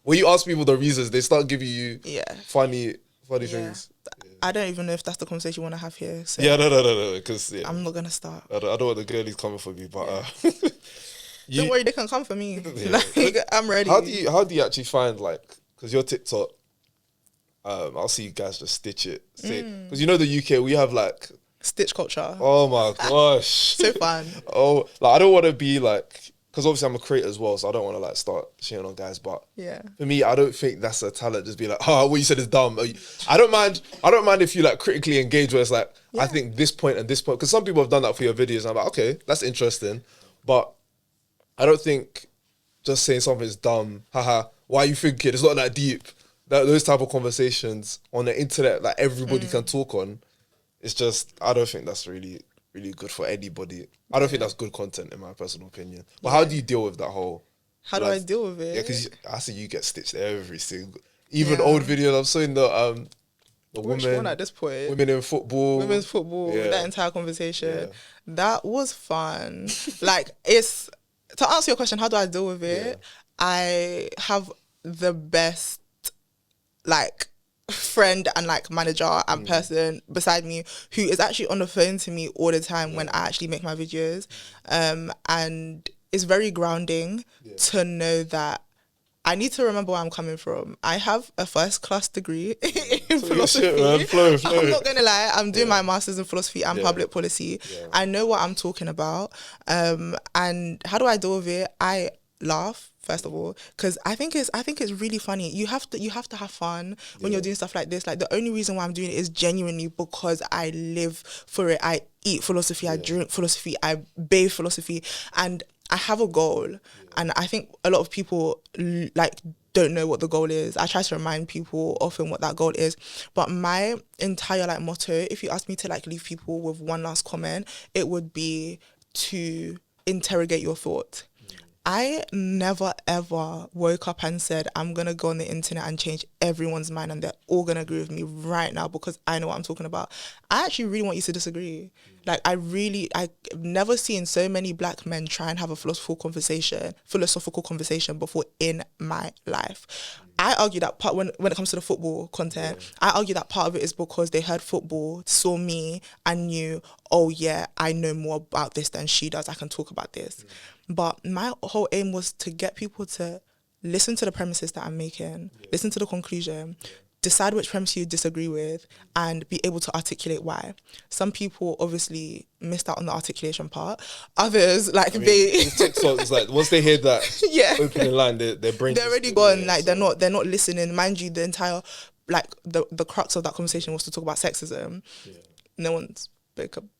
When you ask people the reasons, they start giving you funny things. I don't even know if that's the conversation you want to have here. So no, because I'm not gonna start. I don't want the girlies coming for me, but Don't worry, they can come for me. Yeah. Like, I'm ready. How do you actually find, like, because your TikTok, I'll see you guys just stitch it. Because you know the UK, we have like Stitch culture. oh my gosh. So fun. Oh, like I don't want to be like, because obviously I'm a creator as well, so I don't want to like start shitting on guys. But Yeah. for me, I don't think that's a talent. Just be like, oh, what you said is dumb. I don't mind. I don't mind if you like critically engage where it's like, I think this point and this point, because some people have done that for your videos. And I'm like, okay, that's interesting, but I don't think just saying something's dumb. Haha, why are you thinking? It's not that deep. Those type of conversations on the internet, like everybody can talk on. It's just, I don't think that's really good for anybody. I don't think that's good content in my personal opinion. But how do you deal with that whole? How do I deal with it? Yeah, because I see you get stitched every single, even old videos. I'm seeing the Which women one at this point? women in football, Women's football. Yeah. That entire conversation. That was fun. Like, it's to answer your question. How do I deal with it? I have the best like friend and like manager and person beside me who is actually on the phone to me all the time when I actually make my videos, and it's very grounding to know that I need to remember where I'm coming from. I have a first-class degree in philosophy. Shit, man. Flow. I'm not gonna lie. I'm doing my master's in philosophy and public policy. Yeah. I know what I'm talking about. And how do I deal with it? I laugh first of all, because I think it's really funny. You have to have fun when you're doing stuff like this. Like, the only reason why I'm doing it is genuinely because I live for it. I eat philosophy, I drink philosophy, I bathe philosophy, and I have a goal. And I think a lot of people like don't know what the goal is. I try to remind people often what that goal is. But my entire like motto, if you ask me to like leave people with one last comment, it would be to interrogate your thought. I never ever woke up and said, I'm going to go on the internet and change everyone's mind and they're all going to agree with me right now because I know what I'm talking about. I actually really want you to disagree. Like, I've never seen so many black men try and have a philosophical conversation before in my life. I argue that part when it comes to the football content, I argue that part of it is because they heard football, saw me and knew, oh yeah, I know more about this than she does. I can talk about this. But my whole aim was to get people to listen to the premises that I'm making, listen to the conclusion, decide which premise you disagree with, and be able to articulate why. Some people obviously missed out on the articulation part. Others, like, TikTok is like, once they hear that opening line, their brain, they're already gone. Like, they're not listening. Mind you, the entire, like, the crux of that conversation was to talk about sexism. No one spoke about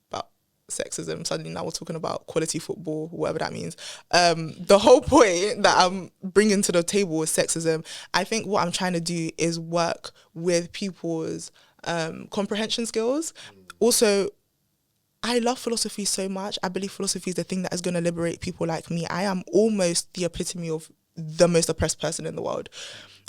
sexism. Suddenly now we're talking about quality football, whatever that means. The whole point that I'm bringing to the table is sexism. I think what I'm trying to do is work with people's comprehension skills. Also, I love philosophy so much. I believe philosophy is the thing that is going to liberate people like me. I am almost the epitome of the most oppressed person in the world,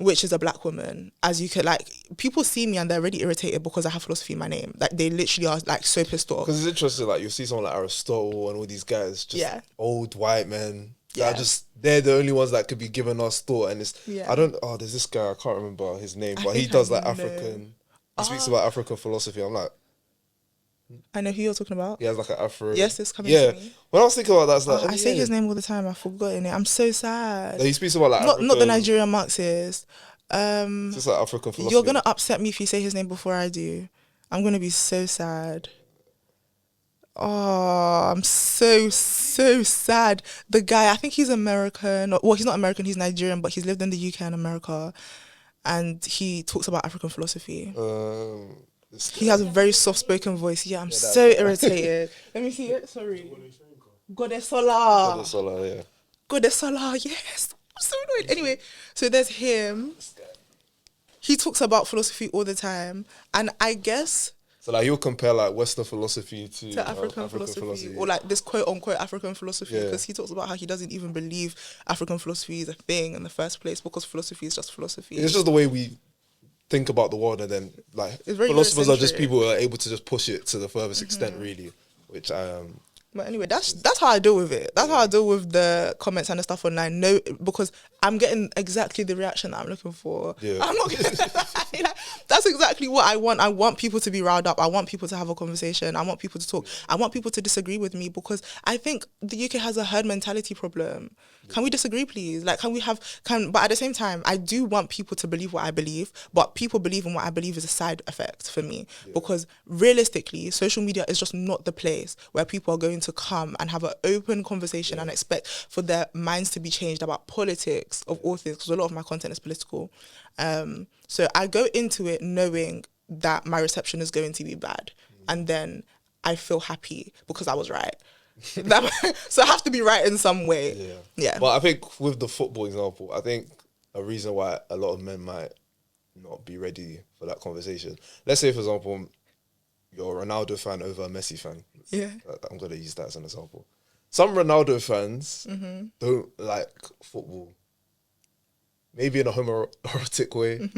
which is a black woman. As you could, like, people see me and they're already irritated because I have philosophy in my name. Like, they literally are like so pissed off. Because it's interesting, like, you see someone like Aristotle and all these guys, just old white men. They're the only ones that could be giving us thought. And it's, there's this guy, I can't remember his name, but he does like African, he speaks about African philosophy. I'm like, I know who you're talking about. He has like an Afro. Yes, it's coming to me. When I was thinking about that, it's like, I say his name all the time. I've forgotten it. I'm so sad. No, he speaks about like not the Nigerian Marxist. It's just like African philosophy. You're gonna upset me if you say his name before I do. I'm gonna be so sad. Oh, I'm so sad. The guy, I think he's American. Well, he's not American. He's Nigerian, but he's lived in the UK and America, and he talks about African philosophy. He has a very soft-spoken voice. Yeah, I'm so irritated. Let me see it. Sorry. Godesola. Godesola, yeah. Godesola, yes. I'm so annoyed. Anyway, so there's him. He talks about philosophy all the time. And I guess... So like he'll compare like Western philosophy to African philosophy. Or like this quote-unquote African philosophy. Because he talks about how he doesn't even believe African philosophy is a thing in the first place because philosophy is just philosophy. It's just the way we think about the world, and then like philosophers are just people who are able to just push it to the furthest extent, really. Which But anyway, that's how I deal with it. That's how I deal with the comments and the stuff online. No, because I'm getting exactly the reaction that I'm looking for. Yeah. I'm not gonna lie. Like, That's exactly what I want. I want people to be riled up. I want people to have a conversation. I want people to talk. I want people to disagree with me, because I think the UK has a herd mentality problem. Can we disagree, please? Like, but at the same time, I do want people to believe what I believe, but people believing what I believe is a side effect for me, because realistically, social media is just not the place where people are going to come and have an open conversation and expect for their minds to be changed about politics of all things, because a lot of my content is political. So I go into it knowing that my reception is going to be bad, and then I feel happy because I was right. So I have to be right in some way. Yeah. But I think with the football example, I think a reason why a lot of men might not be ready for that conversation. Let's say, for example, you're a Ronaldo fan over a Messi fan. Yeah. I'm going to use that as an example. Some Ronaldo fans don't like football. Maybe in a homoerotic way.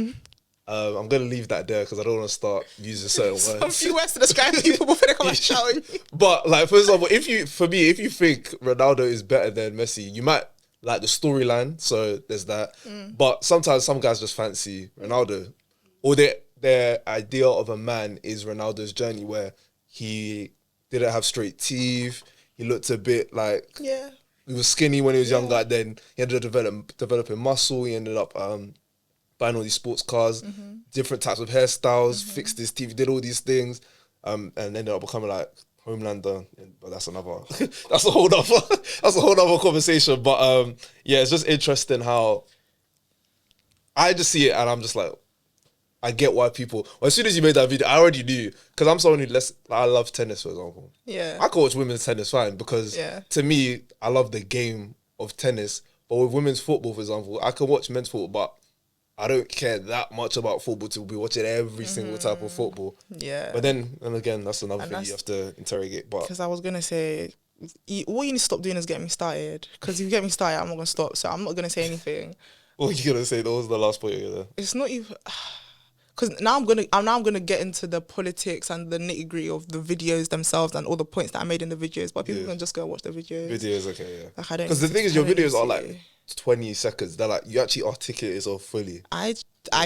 I'm going to leave that there because I don't want to start using certain words. Some few words to describe people before they come and shout at you. But, like, for example, if you think Ronaldo is better than Messi, you might like the storyline, so there's that. But sometimes some guys just fancy Ronaldo. Or their idea of a man is Ronaldo's journey, where he didn't have straight teeth, he looked a bit like... Yeah. He was skinny when he was younger, then he ended up developing muscle, he ended up... buying all these sports cars, different types of hairstyles, fixed his teeth, did all these things, and ended up becoming like Homelander. But that's that's a whole other conversation. But yeah, it's just interesting how I just see it and I'm just like, I get why people. Well, as soon as you made that video, I already knew, because I'm someone who I love tennis, for example. Yeah, I can watch women's tennis fine because to me, I love the game of tennis. But with women's football, for example, I can watch men's football, but I don't care that much about football to be watching every single type of football. Yeah. But then, and again, that's another thing you have to interrogate. But because I was going to say, what you need to stop doing is get me started. Because if you get me started, I'm not going to stop. So I'm not going to say anything. What are you going to say? That was the last point you were there. It's not even... Because now I'm gonna get into the politics and the nitty gritty of the videos themselves and all the points that I made in the videos, but people can just go and watch the videos. Videos, okay, yeah. Like, I don't. Because the thing is, your videos are like 20 seconds. They're like, you actually articulate yourself fully. I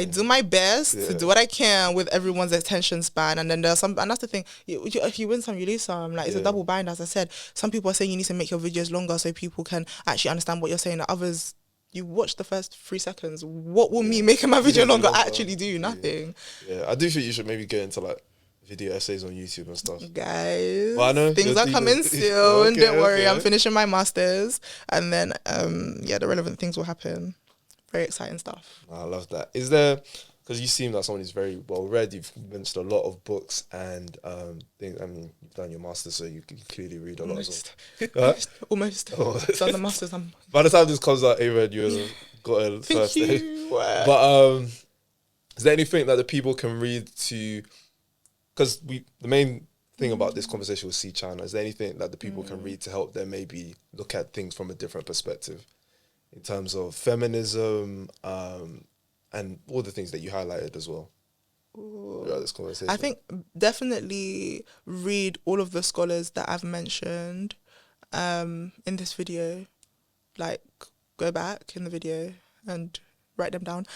do my best to do what I can with everyone's attention span, and then there's some, and that's the thing. If you win some, you lose some. Like, it's a double bind, as I said. Some people are saying you need to make your videos longer so people can actually understand what you're saying. Others, you watch the first 3 seconds. What will me making my video longer actually do? Nothing. Yeah, I do think you should maybe get into like video essays on YouTube and stuff. Guys, I know things are coming soon. Don't worry, I'm finishing my masters, and then the relevant things will happen. Very exciting stuff. I love that. Is there, because you seem like someone who's very well read, you've mentioned a lot of books and things. I mean, you've done your masters, so you can clearly read a lot as well. Almost. Done the masters. By the time this comes out, Ava, you have got a first day. But is there anything that the people can read to? Because the main thing about this conversation was Ceechynaa. Is there anything that the people can read to help them maybe look at things from a different perspective in terms of feminism and all the things that you highlighted as well throughout this conversation? I think definitely read all of the scholars that I've mentioned in this video. Like, go back in the video and write them down.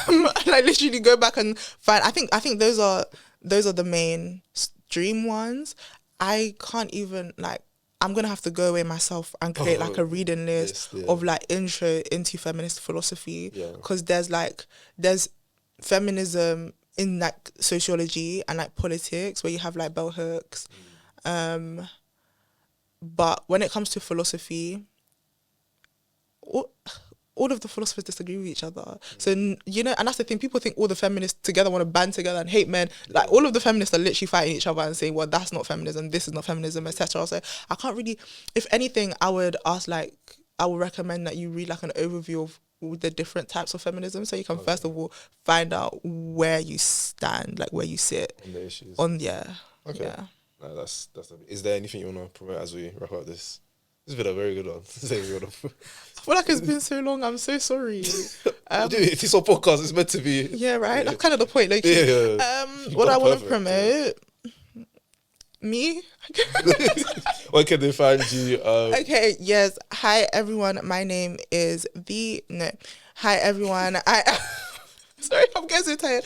Like, literally go back and find. I think those are the main stream ones. I can't even, like, I'm gonna have to go away myself and create like a reading list of like intro into feminist philosophy, because there's feminism in like sociology and like politics where you have like bell hooks, but when it comes to philosophy, all of the philosophers disagree with each other. So, you know, and that's the thing, people think all the feminists together want to band together and hate men. Like, all of the feminists are literally fighting each other and saying, well, that's not feminism, this is not feminism, etc. So I can't really, if anything, I would recommend that you read like an overview of all the different types of feminism, so you can first of all find out where you stand, like where you sit on the issues. Okay. No, that's is there anything you want to promote as we wrap up this? This has been a very good one. I feel like it's been so long. I'm so sorry. Dude, if it's a podcast, it's meant to be. Yeah, right. That's kind of the point. Like, what I want to promote, me. Where can they find you? Okay. Yes. Hi everyone. My name is Hi everyone. Sorry, I'm getting so tired.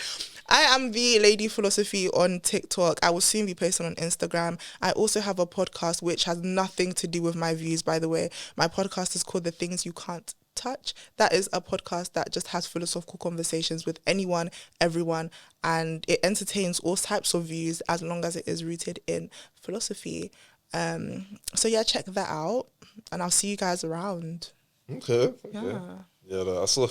I am TheeLady Philosophy on TikTok. I will soon be posting on Instagram. I also have a podcast which has nothing to do with my views, by the way. My podcast is called The Things You Can't Touch. That is a podcast that just has philosophical conversations with anyone, everyone, and it entertains all types of views as long as it is rooted in philosophy. So yeah, check that out, and I'll see you guys around. Okay. Yeah, no, I saw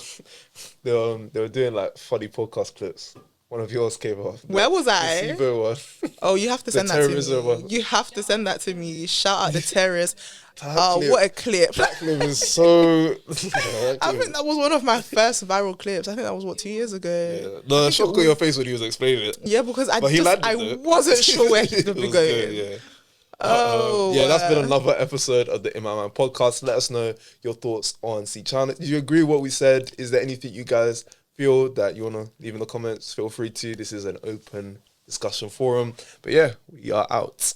they were doing like funny podcast clips. One of yours came off. Where was The I? SIBO one. Oh, you have to The send that to terrorism me. one. You have to send that to me. Shout out the terrorists. That clip- What a clip. That clip is so. I think that was one of my first viral clips. I think that was 2 years ago. Yeah. No, the shock on your face when he was explaining it. Yeah, because I But he landed it. wasn't sure where he was It going to be was going. good, yeah. Oh, That's been another episode of the IMMP podcast. Let us know your thoughts on Ceechyna. Did you agree with what we said? Is there anything you guys feel that you want to leave in the comments? Feel free to. This is an open discussion forum. But yeah, we are out.